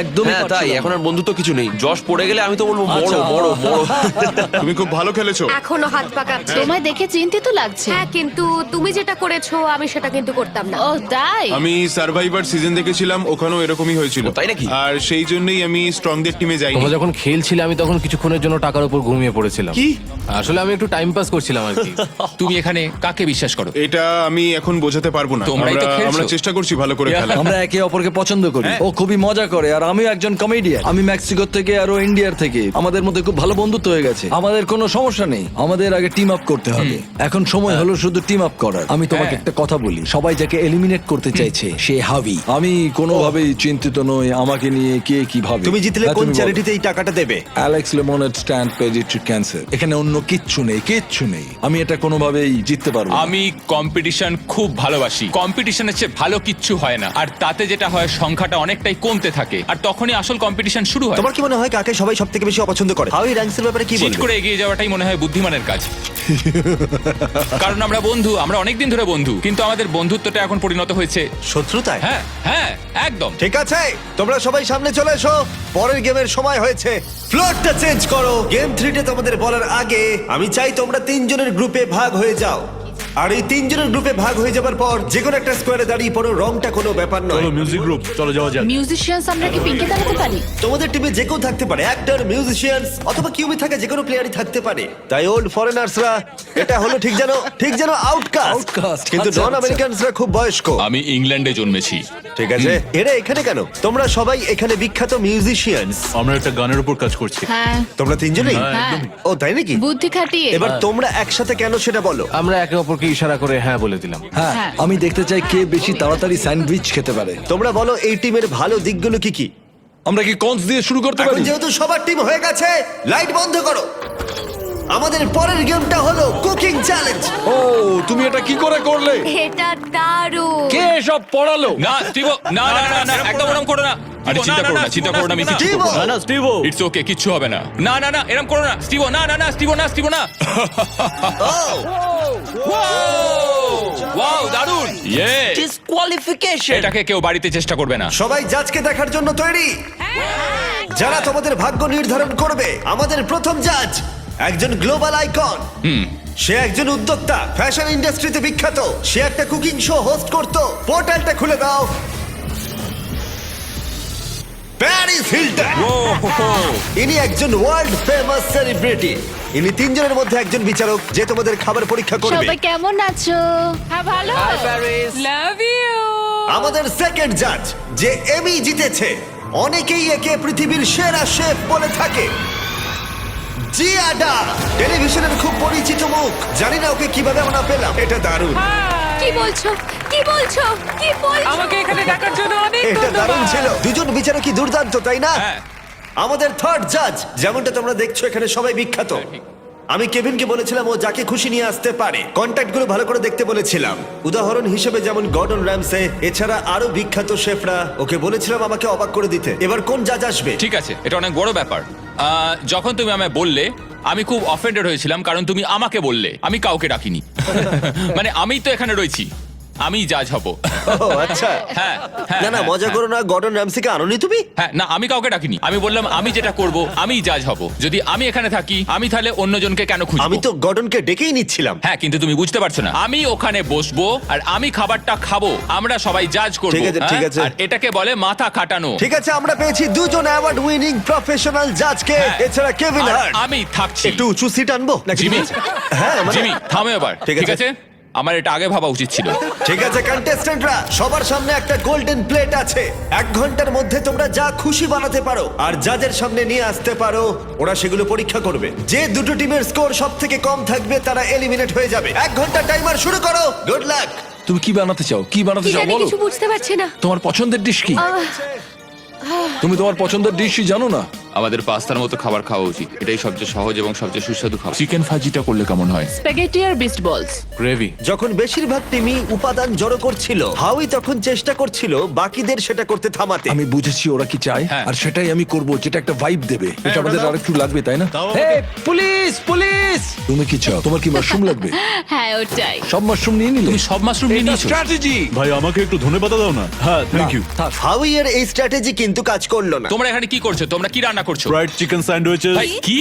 একদমই
হ্যাঁ তাই,
পারছিলাম না।
এখন আর বন্ধুত্ব কিছু নেই। যশ পড়ে গেলে আমি তো বলবো বড়
আচ্ছা।
বড় বড়।
তুমি খুব ভালো খেলেছো।
এখনো হাত পা কাঁপছে।
তোমায় দেখে চিন্তিত লাগছে।
হ্যাঁ, কিন্তু তুমি যেটা করেছো আমি সেটা কিন্তু করতাম না।
ও তাই?
আমি সার্ভাইভার সিজন দেখেছিলাম, ওখানেও এরকমই হয়েছিল।
তাই নাকি?
আর সেই জন্যই আমি স্ট্রংদের টিমে যাইনি।
তোমরা যখন খেলছিলে আমি তখন কিছুক্ষণের জন্য টাকার উপর ঘুমিয়ে পড়েছিলাম।
কি?
আসলে আমি একটু টাইম পাস করছিলাম আর কি।
তুমি এখানে কাকে বিশ্বাস করো?
এটা আমি এখন বোঝাতে পারবো না।
তোমরাই তো খেলছো।
আমরা চেষ্টা করছি ভালো করে খেলা।
আমরা একে অপরকে পছন্দ করি, ও খুবই মজা করে আর আমিও একজন কমেডিয়ান। আমি মেক্সিকো থেকে আর ও ইন্ডিয়ার থেকে, আমাদের মধ্যে খুব ভালো বন্ধুত্ব হয়ে গেছে। আমাদের কোনো সমস্যা নেই, আমাদের আগে টিম আপ করতে হবে। এখন সময় হলো শুধু টিম আপ করার। আমি তোমাকে একটা কথা বলি, সবাই যাকে এলিমিনেট করতে চাইছে সে হাবি। আমি কোনোভাবেই চিন্তিত নই আমাকে নিয়ে কে কি ভাবে।
তুমি জিতলে
হ্যাঁ,
কোন
তুমি বলো।
চ্যারিটিতে এই টাকাটা দেবে?
অ্যালেক্স লেমনের স্ট্যান্ড পেডিয়াট্রিক ক্যান্সার। এখানে অন্য কিচ্ছু নেই, কিচ্ছু নেই। আমি এটা কোনোভাবেই জিততে পারবো না।
আমি কম্পিটিশন খুব ভালোবাসি। কম্পিটিশনের চেয়ে ভালো কিচ্ছু হয় না, আর তাতে যেটা হয় সংখ্যাটা অনেকটাই কমতে থাকে, আর তখনই আসল কম্পিটিশন শুরু হয়।
তোমার কি মনে হয় কাকে সবাই সবথেকে বেশি অপছন্দ করে? হাউই র্যাঙ্কসের ব্যাপারে কি
চিট
বলবে?
করে এগিয়ে যাওয়াটাই মনে হয় বুদ্ধিমানের কাজ। কারণ আমরা বন্ধু, আমরা অনেকদিন ধরে বন্ধু, কিন্তু আমাদের বন্ধুত্বটা এখন পরিণত হয়েছে।
শত্রুতায়?
হ্যাঁ হ্যাঁ একদম।
ঠিক আছে, তোমরা সবাই সামনে চলে এসো, পরের গেমের সময় হয়েছে। ফ্লোরটা চেঞ্জ করো। গেম 3 তে তোমাদের বলার আগে আমি চাই তোমরা 3 জনের গ্রুপে ভাগ হয়ে যাও। আর এই 3 জনের গ্রুপে ভাগ হয়ে যাবার পর যে কোনো একটা স্কোয়ারে দাঁড়িয়ে পড়ো, রংটা কোনো ব্যাপার নয়।
চলো মিউজিক গ্রুপ, চলো যাওয়া যাক।
মিউজিশিয়ানস আমরা কি পিঙ্কে দাঁড়াতে পারি?
তোমাদের টিমে যে কেউ থাকতে পারে, অ্যাক্টর, মিউজিশিয়ানস অথবা কিউবি থাকা যে কোনো প্লেয়ারই থাকতে পারে। তাই ওল্ড ফরেনার্সরা এটা হলো ঠিক যেন আউটকাস্ট,
Outcast,
কিন্তু
আচ্ছা,
নন
আচ্ছা।
আমেরিকানসরা খুব বয়স্ক।
আমি ইংল্যান্ডে জন্মেছি।
ঠিক আছে, এরা এখানে কেন? তোমরা সবাই এখানে বিখ্যাত মিউজিশিয়ানস।
আমরা একটা গানের উপর কাজ করছি।
হ্যাঁ
তোমরা তিনজনেই?
হ্যাঁ।
ও তাই নাকি?
বুদ্ধি খাটিয়ে।
এবার তোমরা একসাথে কেন সেটা বলো।
আমরা একে অপরকে ইশারা করে হ্যাঁ বলে দিলাম।
হ্যাঁ,
হ্যাঁ।
আমি দেখতে চাই কে বেশি তাড়াতাড়ি স্যান্ডউইচ খেতে পারে।
তোমরা বলো এই টিমের ভালো দিকগুলো কি কি?
আমরা কি কনস দিয়ে শুরু করতে
এখন
পারি?
যেহেতু সবার টিম হয়ে গেছে, লাইট বন্ধ করো। আমাদের পরের গেমটা হলো কুকিং চ্যালেঞ্জ।
ও, তুমি এটা কি করে করলে?
এটা দারুণ।
কে সব পড়ালো?
না স্টিভো, না না না না, একদম ওরম করো না। আরে চিন্তা করো না, চিন্তা করো না, আমি কিছু
স্টিভো!
করবো না।
না স্টিভো,
ইটস ওকে, কিচ্ছু হবে না। না না না, এরকম করো না স্টিভো, না না না স্টিভো, না স্টিভো না। ওয়াও দারুণ, ইয়ে।
ডিসকোয়ালিফিকেশন।
এটাকে কেউ বাড়িতে চেষ্টা করবে না।
সবাই জাজকে দেখার জন্য তৈরি? যারা তোমাদের ভাগ্য নির্ধারণ করবে। আমাদের প্রথম জাজ একজন গ্লোবাল আইকন। সে একজন উদ্যোক্তা, ফ্যাশন ইন্ডাস্ট্রিতে বিখ্যাত। সে একটা কুকিং শো হোস্ট করতো। পোর্টালটা খুলে দাও। Paris Hilton. ইনি একজন ওয়ার্ল্ড ফেমাস সেলিব্রিটি। ইনি 3 জনের মধ্যে একজন বিচারক যে তোমাদের খাবার পরীক্ষা করবে।
সবাই কেমন আছো? হ্যাঁ ভালো।
Love you.
আমাদের সেকেন্ড জাজ যে এমি জিতেছে, অনেকেই একে পৃথিবীর সেরা শেফ বলে থাকে। জিয়াডা, টেলিভিশনের খুব পরিচিত মুখ। জানি না ওকে কিভাবে আমরা পেলাম, এটা দারুণ।
কি বলছো? কি বলছো? কি বলছো?
আমাকে এখানে ডাকার জন্য অনেক
এটা দারুণ
ধন্যবাদ।
ছিল। দুজন বিচারকই দুর্দান্ত, তাই না?
হ্যাঁ।
আমাদের থার্ড জাজ, যেমনটা তোমরা দেখছো এখানে সবাই বিখ্যাত। আমি কেভিনকে বলেছিলাম ও যাকে খুশি নিয়ে আসতে পারে। কন্ট্যাক্ট গুলো ভালো করে দেখতে বলেছিলাম। উদাহরণ হিসেবে যেমন গর্ডন র্যামসে, এছাড়া আরো বিখ্যাত শেফরা। ওকে বলেছিলাম আমাকে অবাক করে দিতে। এবার কোন জাজ আসবে?
ঠিক আছে, এটা অনেক বড় ব্যাপার। যখন তুমি আমায় বললে আমি খুব অফেন্ডেড হয়েছিলাম, কারণ তুমি আমাকে বললে, আমি কাউকে ডাকিনি। মানে আমি তো এখানে রয়েছি, আমি জাজ হব।
ও আচ্ছা।
হ্যাঁ হ্যাঁ,
না না,
হ্যাঁ,
মজা
হ্যাঁ।
করো না। গর্ডন র্যামসিকে আনোনি তুমি?
হ্যাঁ না, আমি কাউকে ডাকিনি। আমি বললাম আমি যেটা করব, আমি জাজ হব। যদি আমি এখানে থাকি, আমি তাহলে অন্যজনকে কেন খুঁজবো?
আমি তো গর্ডনকে ডেকেই নিচ্ছিলাম।
হ্যাঁ, কিন্তু তুমি বুঝতে পারছো না। আমি ওখানে বসবো আর আমি খাবারটা খাবো, আমরা সবাই জাজ করবো।
ঠিক আছে, ঠিক
হ্যাঁ?
আছে।
আর এটাকে বলে মাথা খাটানো।
ঠিক আছে, আমরা পেয়েছি 2 জন অ্যাওয়ার্ড উইনিং প্রফেশনাল জাজকে।
হ্যাঁ।
এছাড়া কেভিন
আর
হার্ট।
আমি থাকছি।
একটু উঁচু সিট আনবো নাকি?
জিমি,
হ্যাঁ মানে-
জিমি থামো এবার।
ঠিক
ঠিক
আছে।
আছে, আমার এটা আগে ভাবা উচিত ছিল।
ঠিক আছে কন্টেস্ট্যান্টরা, সবার সামনে একটা গোল্ডেন প্লেট আছে। 1 ঘন্টার মধ্যে তোমরা যা খুশি বানাতে পারো আর জাজের সামনে নিয়ে আসতে পারো। ওরা সেগুলো পরীক্ষা করবে। যে দুটো টিমের স্কোর সব থেকে কম থাকবে তারা এলিমিনেট হয়ে যাবে। 1 ঘন্টা টাইমার শুরু করো। Good luck.
তুমি কি বানাতে চাও? কি বানাতে
কি
চাও
জানি,
বলো?
কিছু বুঝতে পারছি না।
তোমার পছন্দের ডিশ কি? তুমি তোমার পছন্দের ডিশই জানো না?
আমাদের পাস্তার মতো খাবার খাওয়া উচিত। এটাই সবচেয়ে সহজ এবং সবচেয়ে সুস্বাদু খাবার।
চিকেন ফাজিটা করলে কেমন হয়?
স্প্যাগেটি আর বিস্ট বলস।
গ্রেভি।
যখন বেশিরভাগ টিমই উপাদান জড়ো করছিল, হাউই তখন চেষ্টা করছিল বাকিদের সেটা করতে থামাতে।
আমি বুঝেছি ওরা কি চায়,
হ্যাঁ।
আর সেটাই আমি করব, যেটা একটা ভাইব দেবে। এটা আমাদের আরেকটু লাগবে, তাই না? Police police! তুমি কি চাও? তোমার কি মাশরুম লাগবে?
হ্যাঁ ওটাই।
সব মাশরুম নিয়ে নিলে?
তুমি সব মাশরুম নিয়ে নিয়েছো?
স্ট্র্যাটেজি।
ভাই আমাকে একটু ধনেপাতা দাও না। হ্যাঁ, থ্যাংক ইউ।
হাউই এর এই স্ট্র্যাটেজি কিন্তু কাজ করলো না।
তোমরা এখানে কি করছো? তোমরা কি রান্না করছো?
Fried chicken sandwiches.
ভাই কি?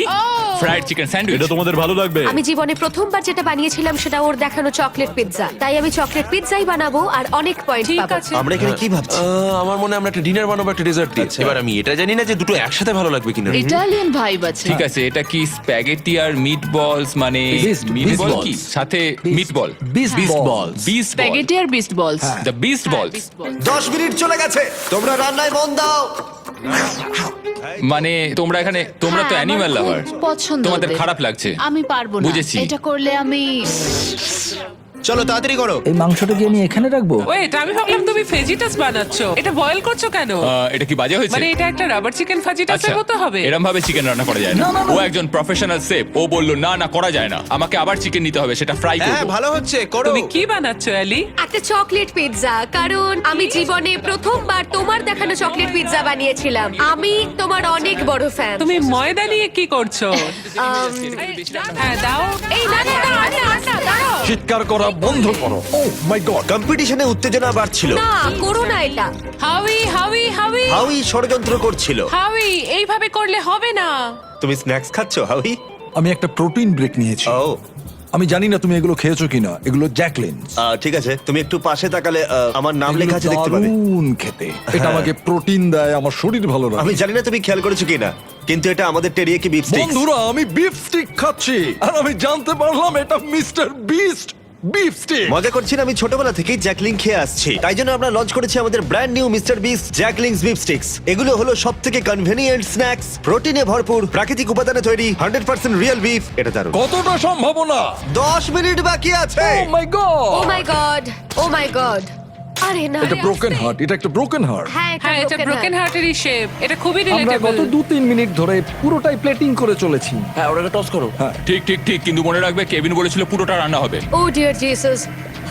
Fried chicken sandwich.
এটা তোমাদের ভালো লাগবে।
আমি জীবনে প্রথমবার যেটা বানিয়েছিলাম সেটা ওর দেখানো চকলেট পিৎজা। তাই আমি চকলেট পিৎজাই বানাবো আর অনেক পয়েন্ট
ঠিক
পাবো।
আছে।
আমরা এখানে কি ভাবছি?
আমার মনে হয় আমরা একটা ডিনার বানাবো, একটা ডেজার্ট দিয়ে। এবার আমি এটা জানি না যে দুটো একসাথে ভালো লাগবে কিনা।
ইটালিয়ান ভাইব আছে।
ঠিক আছে, এটা কি স্প্যাগেটি আর মিটবলস মানে
Beast
মিটবল
balls.
কি সাথে মিটবল?
বিস্ট বল।
বিস্ট বল।
স্প্যাগেটি আর বিস্ট বলস।
দ্য বিস্ট বলস।
10 মিনিট চলে গেছে, তোমরা রান্নায় মন দাও।
মানে তোমরা এখানে, তোমরা তো অ্যানিমাল লাভার।
পছন্দ
তোমাদের
ওদের।
খারাপ লাগছে।
আমি পারবো না।
বুঝেছি।
এটা করলে আমি
চলো তাড়াতাড়ি করো।
এই মাংসটা কি আমি এখানে রাখবো?
ওয়েট, আমি ভাবলাম তুমি ভেজিটাস বানাচ্ছো। এটা বয়েল করছো কেন?
এটা কি বাজে হয়েছে?
মানে এটা একটা রাবার চিকেন ফাজিটাসের মতো হবে।
এরম ভাবে চিকেন রান্না করা যায় না। ও একজন প্রফেশনাল শেফ, ও বলল না না করা যায় না, আমাকে আবার চিকেন নিতে হবে, সেটা ফ্রাই
হ্যাঁ
করব।
ভালো হচ্ছে, করো।
তুমি কি বানাচ্ছো অ্যালি?
একটা চকলেট পিৎজা, কারণ আমি জীবনে প্রথমবার তোমার দেখানো চকলেট পিৎজা বানিয়েছিলাম। আমি তোমার অনেক বড় ফ্যান।
তুমি ময়দা নিয়ে কি করছো? হ্যাঁ দাও।
এই না না না আরে আটা দাঁড়াও।
চিৎকার করা বন্ধ করো। ও মাই গড!
কম্পিটিশনে উত্তেজনা বাড়ছিল।
না করো না এটা।
হাউই হাউই হাউই
হাউই ষড়যন্ত্র করছিল।
হাউই, এইভাবে করলে হবে না।
তুমি স্ন্যাক্স খাচ্ছো হাউই?
আমি একটা প্রোটিন ব্রেক নিয়েছি।
ও
আমি জানি না তুমি এগুলো খেয়েছো কিনা। এগুলো জ্যাকলিন।
ঠিক আছে, তুমি একটু পাশে তাকালে আমার নাম লেখা আছে দেখতে পাবে।
দারুণ খেতে। এটা আমাকে প্রোটিন দেয়, আমার শরীর ভালো রাখে।
আমি জানি না তুমি খেয়াল করেছো কিনা, কিন্তু এটা আমাদের টেরিয়াকি বিফ স্টিক।
বন্ধুরা, আমি বিফ স্টিক খাচ্ছি আর আমি জানতে পারলাম এটা মিস্টার বিস্ট বিফ স্টিক।
মজা করছি না, আমি ছোটবেলা থেকেই জ্যাকলিং খেয়ে আসছি, তাই জন্য আমরা লঞ্চ করেছি আমাদের brand new mister beast Jack Link's beef sticks. এগুলো হলো সবথেকে কনভেনিয়েন্ট স্ন্যাক্স, প্রোটিনে ভরপুর, প্রাকৃতিক উপাদানে তৈরি, 100% রিয়েল বিফ। এটা দারুণ।
কতটা সম্ভাবনা!
10 মিনিট বাকি আছে।
ও মাই গড!
ও মাই গড, ও মাই গড। আরে না।
এটা ব্রোকেন হার্ট, এটা একটা ব্রোকেন হার্ট।
হ্যাঁ
হ্যাঁ, এটা ব্রোকেন হার্টেরই শেপ। এটা খুবই
আমরা
রিলেটেবল।
গত 2-3 মিনিট ধরে পুরোটাই প্লেটিং করে চলেছি।
হ্যাঁ ওটাকে টস করো।
হ্যাঁ
ঠিক ঠিক ঠিক, কিন্তু মনে রাখবে কেভিন বলেছিল পুরোটা রান্না হবে।
ও ডিয়ার জিসাস।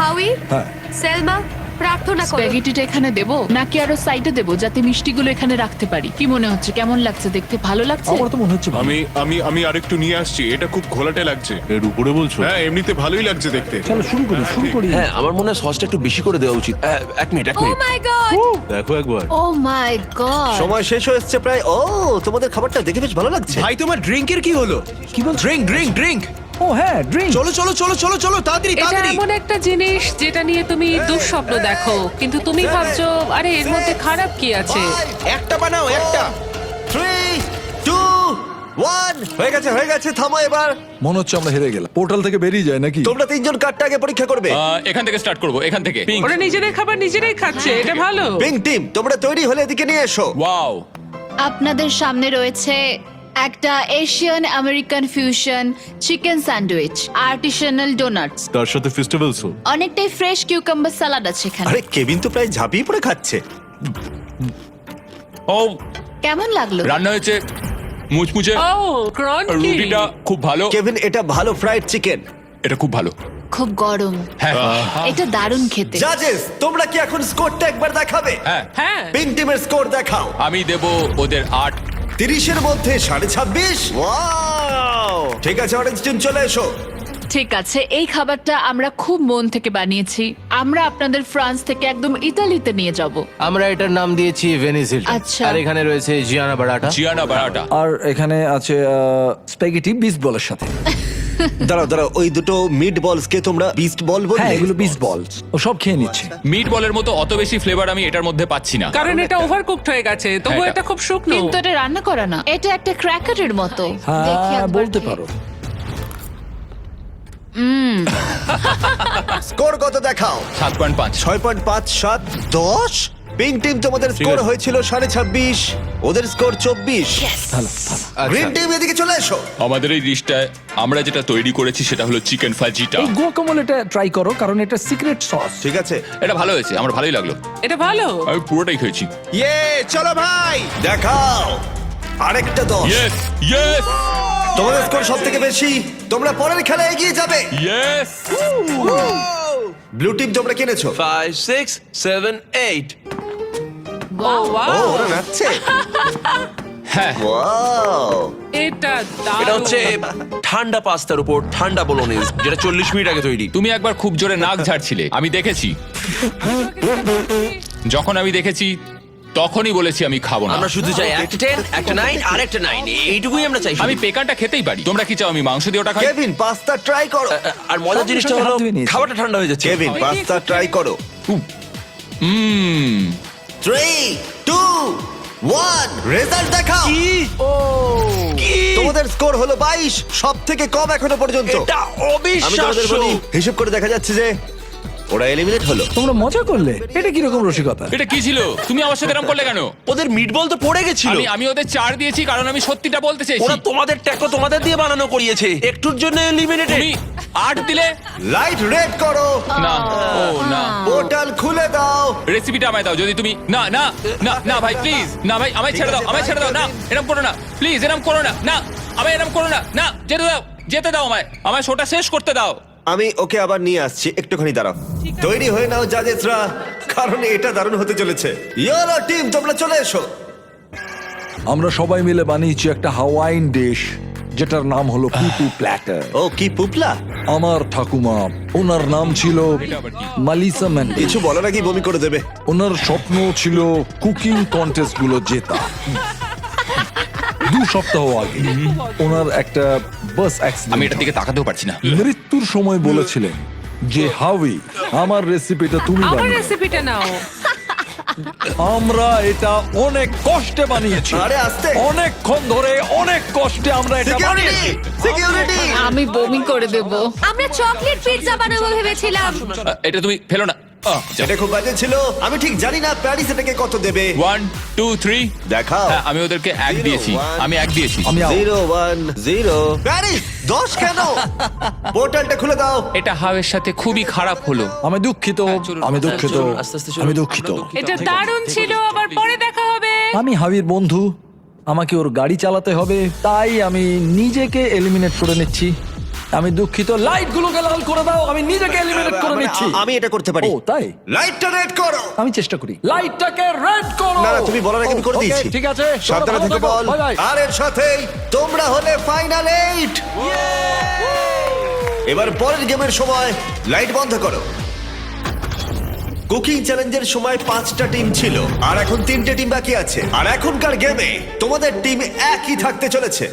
হাউই,
হ্যাঁ।
সেলমা, প্রার্থনা করো।
স্প্যাগেটিটা এখানে দেবো নাকি আরো সাইডে দেবো, যাতে মিষ্টিগুলো এখানে রাখতে পারি? কি মনে হচ্ছে? কেমন লাগছে দেখতে? ভালো লাগছে?
আমার তো মনে হচ্ছে ভালো।
আমি আমি আমি আরেকটু নিয়ে আসছি, এটা খুব ঘোলাটে লাগছে।
এর উপরে বলছো?
হ্যাঁ এমনিতে ভালোই লাগছে দেখতে।
চলো শুরু করি, শুরু করি।
হ্যাঁ আমার মনে হয় সসটা একটু বেশি করে দেওয়া উচিত। এক মিনিট
ও মাই গড,
দেখো একবার।
ও মাই গড।
সময় শেষ হয়ে এসছে প্রায়। ও তোমাদের খাবারটা দেখে বেশ ভালো লাগছে।
ভাই তোমার ড্রিঙ্কের কি হলো?
কি বল?
Drink drink drink.
ও হ্যাঁ, ড্রিঙ্ক।
চলো চলো চলো চলো চলো তাড়াতাড়ি
এটা
তাড়াতাড়ি।
এমন একটা জিনিস যেটা নিয়ে তুমি দুঃস্বপ্ন দেখো, কিন্তু তুমি ভাবছো আরে এর মধ্যে খারাপ কি আছে?
একটা বানাও একটা।
3, 2, 1 হয়ে গেছে হয়ে গেছে, থামো এবার।
মনে হচ্ছে আমরা হেরে গেলাম। পোর্টাল থেকে বেরিয়ে যায় নাকি?
তোমরা তিনজন কার্ডটা আগে পরীক্ষা করবে।
এখান থেকে স্টার্ট করব, এখান থেকে। পিঙ্ক।
ওরা নিজেদের খাবার নিজেরাই খাচ্ছে, এটা ভালো।
পিঙ্ক টিম, তোমরা তৈরি হলে এদিকে নিয়ে এসো।
ওয়াও,
আপনাদের সামনে রয়েছে একটা Asian American fusion chicken sandwich, artisanal doughnuts,
তার সাথে ফেস্টিভ্যালসও।
অনেকটাই ফ্রেশ কিউকাম্বার সালাড আছে এখানে।
আরে কেভিন তো প্রায় ঝাঁপিয়ে পড়ে খাচ্ছে।
ও
কেমন লাগলো?
রান্না হয়েছে মুচমুচে,
ও ক্রাঞ্চি।
রুটিটা খুব ভালো,
কেভিন, এটা ভালো ফ্রাইড চিকেন।
এটা খুব ভালো।
খুব গরম।
হ্যাঁ
এটা দারুণ খেতে।
জাজেস, তোমরা কি এখন স্কোরটা একবার দেখাবে?
হ্যাঁ,
হ্যাঁ,
পিঙ্ক টিমের স্কোর দেখাও।
আমি দেব ওদের 8।
30-এর মধ্যে 26.5। ওয়াও! ঠিক আছে, অরেঞ্জ টিম চলে এসো।
ঠিক আছে, এই খাবারটা আমরা খুব মন থেকে বানিয়েছি। আমরা আপনাদের ফ্রান্স থেকে একদম ইতালিতে নিয়ে যাব।
আমরা এটার নাম দিয়েছি ভেনিসিল।
আচ্ছা।
আর এখানে রয়েছে জিয়ানা বারাটা।
জিয়ানা বারাটা।
আর এখানে আছে স্প্যাগেটি বিস্ট বলের সাথে।
দাঁড়াও দাঁড়াও, ওই দুটো মিট বলস কে তোমরা বিস্ট বল বললে?
হ্যাঁ, এগুলো বিস্ট বলস। ও সব খেয়ে নিচ্ছে।
মিট বলের মতো অত বেশি ফ্লেভার আমি এটার মধ্যে পাচ্ছি না।
কারণ এটা ওভারকুকড হয়ে গেছে, তবু
হ্যাঁ,
এটা খুব শুকনো।
কিন্তু এটা রান্না করা না, এটা একটা ক্র্যাকারের মতো। দেখি
হ্যাঁ,
একবার
বলতে
খেয়ে।
পারো।
স্কোর কত দেখাও?
7.5।
6.5, 7, 10। পিঙ্ক টিম তোমাদের স্কোর
আছে।
হয়েছিল 26.5, ওদের স্কোর 24।
ভালো ভালো।
গ্রিন টিম এদিকে চলে এসো।
আমাদের এই ডিশটায় আমরা যেটা তৈরি করেছি সেটা হলো চিকেন ফাজিটা।
এই গুয়াকামোলেটা ট্রাই করো, কারণ এটা সিক্রেট সস।
ঠিক আছে,
এটা ভালো হয়েছে, আমার ভালোই লাগলো।
এটা ভালো।
আমি পুরোটাই খেয়েছি।
ইয়ে চলো ভাই।
দেখাও। আরেকটা 10।
ইয়েস ইয়েস
তোমাদের স্কোর সব থেকে বেশি, তোমরা পরের খেলায় এগিয়ে যাবে।
ইয়েস
ব্লু টিম তোমরা কিনেছো।
5 6 7 8
ও
ও ওরা নাচছে।
হ্যাঁ
ওয়াও
এটা
এটা হচ্ছে
দারুণ।
ঠান্ডা পাস্তার উপর ঠান্ডা বোলোনিজ, যেটা 40 মিনিট আগে তৈরি।
তুমি একবার খুব জোরে নাক ঝাড়ছিলে, আমি দেখেছি। যখন আমি দেখেছি তখনই বলেছি আমি খাবো না।
আমরা শুধু চাই একটা 10 একটা 9 আর একটা 9, এইটুকুই আমরা চাই।
আমি পেকানটা খেতেই পারি। তোমরা কি চাও আমি মাংস দিয়ে ওটা খাই?
কেভিন পাস্তা ট্রাই করো।
আর মজার
সঙ্গে
জিনিসটা
সঙ্গে
হলো
হাত ধুয়ে নিয়েছি।
খাবারটা ঠান্ডা হয়ে যাচ্ছে।
কেভিন পাস্তা ট্রাই করো।
হুম
3 2 1 রেজাল্ট দেখাও।
কি
তোমাদের স্কোর হলো 22, সব থেকে কম এখনো পর্যন্ত।
এটা
আমি তোমাদের
অবিশ্বাস্য।
বলি, হিসেব করে দেখা যাচ্ছে যে ওরা এলিমিনেট হলো।
তোমরা মজা করলে, এটা কিরকম রসিকতা?
এটা কি ছিল? তুমি আমার সাথে এরকম করলে কেন?
ওদের মিটবল তো পড়ে গেছিল।
আমি ওদের 4 দিয়েছি কারণ আমি সত্যিটা বলতে চাইছি।
ওরা তোমাদের ট্যাকো তোমাদের দিয়ে বানানো করিয়েছে, একটুর জন্য এলিমিনেটেড।
তুমি 8 দিলে
লাইট রেড করো,
না। ও না,
পোর্টাল খুলে দাও।
রেসিপিটা আমায় দাও। যদি তুমি না না না না ভাই প্লিজ, না ভাই আমায় ছেড়ে দাও, আমায় ছেড়ে দাও। না এরকম করো না প্লিজ, এরকম করো না। না আমায় এরকম করো না। না যেতে দাও, যেতে দাও আমায় শোটা শেষ করতে দাও।
আমি ওকে আবার নিয়ে আসছি, একটুখানি দাঁড়াও। তৈরি হয়ে নাও জাজেসরা, কারণ এটা দারুণ হতে চলেছে। ইয়েলো টিম তোমরা চলে এসো।
আমরা সবাই মিলে বানিয়েছি একটা হাওয়াইন ডিশ, যেটার নাম হলো পুপু প্ল্যাটার।
ও কি পুপলা?
আমার ঠাকুমা, ওনার নাম ছিল মালিসা ম্যান্ডি।
কিছু বলার আগেই বমি করে দেবে।
ওনার স্বপ্ন ছিল কুকিং কন্টেস্ট গুলো জেতা। 2 সপ্তাহ আগে ওনার একটা বাস
আমি
অ্যাক্সিডেন্ট,
এটার দিকে তাকাতেও পারছি না।
মৃত্যুর সময় বলেছিলেন যে হাউই, আমার রেসিপিটা তুমি
আমার
বানিও।
রেসিপিটা নাও।
আমরা এটা অনেক কষ্টে বানিয়েছি,
আরে আস্তে।
অনেকক্ষণ ধরে অনেক কষ্টে আমরা এটা
সিকিউরিটি
বানিয়েছি।
সিকিউরিটি।
আমি বমি করে দেব।
আমরা চকলেট পিৎজা বানাবো ভেবেছিলাম।
এটা তুমি ফেলো না।
এটা খুব বাজে ছিল। আমি ঠিক জানি না প্যারিস এটাকে কত দেবে।
1 2 3
দেখাও।
হ্যাঁ আমি ওদেরকে 1 দিয়েছি। আমি 1 দিয়েছি।
আমি out।
0 1 0 প্যারিস 10 কেন? পোর্টালটা খুলে দাও।
এটা হাওয়ের সাথে খুবই খারাপ হলো।
আমি দুঃখিত, আমি দুঃখিত,
চলুন, আস্তে আস্তে চলুন।
আমি দুঃখিত।
এটা দারুণ ছিল, আবার পরে দেখা হবে।
আমি হাবির বন্ধু, আমাকে ওর গাড়ি চালাতে হবে, তাই আমি নিজেকে এলিমিনেট করে নিচ্ছি। আমি দুঃখিত, লাইট গুলোকে লাল করে দাও, আমি নিজেকে এলিমিনেট করে নিচ্ছি।
আমি এটা করতে পারি।
ও তাই?
লাইটটা রেড করো।
আমি চেষ্টা করি, লাইটটাকে রেড করো।
না, না, তুমি বলার আগে আমি করে
ওকে,
দিয়েছি।
ঠিক আছে,
সাবধানে
ভালো
থেকে
থাকো,
বল।
Bye bye.
আর এর সাথেই তোমরা হলে ফাইনাল 8। এবার পরের গেমের সময় লাইট বন্ধ করো। কুকিং চ্যালেঞ্জের সময় 5টা টিম ছিল, আর এখন 3টে টিম বাকি আছে। আর এখনকার গেমে তোমাদের টিম একই থাকতে চলেছে।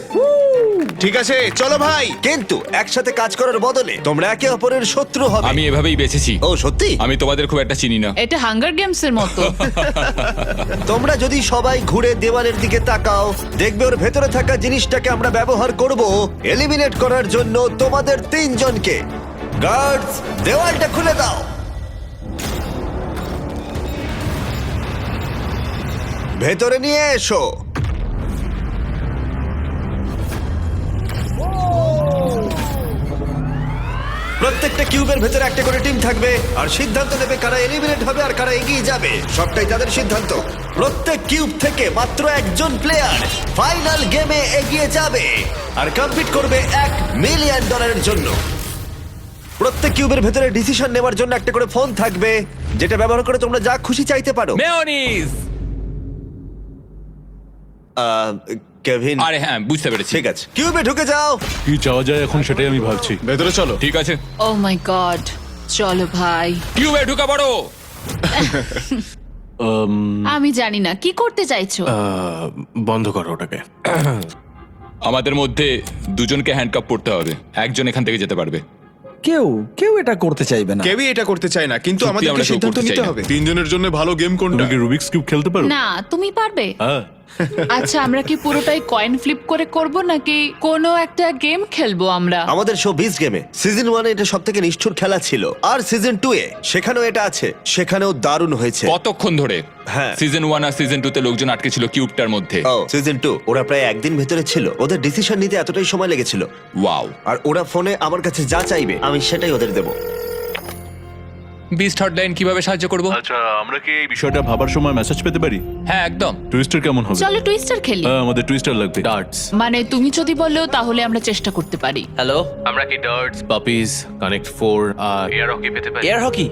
ঠিক আছে চলো ভাই।
কিন্তু একসাথে কাজ করার বদলে তোমরা একে অপরের শত্রু হবে।
আমি এভাবেই বেঁচেছি।
ও সত্যি?
আমি তোমাদের খুব একটা চিনি না।
এটা হাঙ্গার গেমস এর মতো।
তোমরা যদি সবাই ঘুরে দেওয়ালের দিকে তাকাও, দেখবে ওর ভেতরে থাকা জিনিসটাকে আমরা ব্যবহার করব এলিমিনেট করার জন্য তোমাদের 3 জনকে। গার্ডস, দেওয়ালটা খুলে দাও। ভেতরে নিয়ে এসো। প্রত্যেকটা কিউবের ভেতরে একটা করে টিম থাকবে, আর সিদ্ধান্ত নেবে কারা এলিমিনেট হবে আর কারা এগিয়ে যাবে। সবটাই তাদের সিদ্ধান্ত। প্রত্যেক কিউব থেকে মাত্র একজন প্লেয়ার ফাইনাল গেমে এগিয়ে যাবে আর কম্পিট করবে $1 মিলিয়ন জন্য। প্রত্যেক কিউবের ভেতরে ডিসিশন নেওয়ার জন্য একটা করে ফোন থাকবে, যেটা ব্যবহার করে তোমরা যা খুশি চাইতে পারো।
মেয়োনিজ।
কেভিন,
আরে হ্যাঁ বুঝতে পেরেছি।
ঠিক আছে, কিউবে ঢুকে যাও।
কি চাওয়া যায় এখন সেটাই আমি ভাবছি।
ভেতরে চলো।
ঠিক আছে,
ও মাই গড, চলো ভাই।
টিউবে ঢুকা পড়ো।
আমি জানি না কি করতে চাইছো।
বন্ধ করো ওটাকে।
আমাদের মধ্যে 2 জনকে হ্যান্ডকাপ পড়তে হবে। একজন এখান থেকে যেতে পারবে।
কেউ এটা করতে চাইবে না।
কেউই এটা করতে চায় না, কিন্তু
সত্যি
আমাদেরকে
আমরা কেউ
সিদ্ধান্ত
করতে
নিতে
চাই না।
হবে। 3 জনের জন্য ভালো গেম কোনটা?
তুমি কি রুবিক্স কিউব খেলতে পারো?
না, তুমি পারবে।
হ্যাঁ।
আচ্ছা, আমরা কি পুরোটাই কয়েন ফ্লিপ করে করব নাকি কোনো একটা গেম খেলবো আমরা?
আমাদের শো 20 গেমে সিজন 1 এটা সবথেকে নিষ্ঠুর খেলা ছিল, আর সিজন 2 এ সেখানেও এটা আছে, সেখানেও দারুণ হয়েছে।
কতক্ষণ ধরে?
হ্যাঁ।
সিজন 1 আর সিজন 2 তে লোকজন আটকে ছিল কিউবটার মধ্যে।
ও সিজন 2 ওরা প্রায় একদিন ভেতরে ছিল। ওদের ডিসিশন নিতে এতটাই সময় লেগেছিল।
ওয়াও।
আর ওরা ফোনে আমার কাছে যা চাইবে আমি সেটাই ওদের দেব।
বিস্ট হটলাইন কিভাবে সাহায্য করব?
আচ্ছা আমরা কি এই বিষয়টা ভাবার সময় মেসেজ পেতে পারি?
হ্যাঁ একদম।
টুইস্টার কেমন হবে?
চলো টুইস্টার খেলি।
হ্যাঁ, আমাদের টুইস্টার লাগবে।
ডার্টস।
মানে তুমি যদি বলো তাহলে আমরা চেষ্টা করতে পারি।
হ্যালো, আমরা কি ডার্টস, পাপিজ, কানেক্ট 4 আর এয়ার হকি পেতে পারি? Air hockey?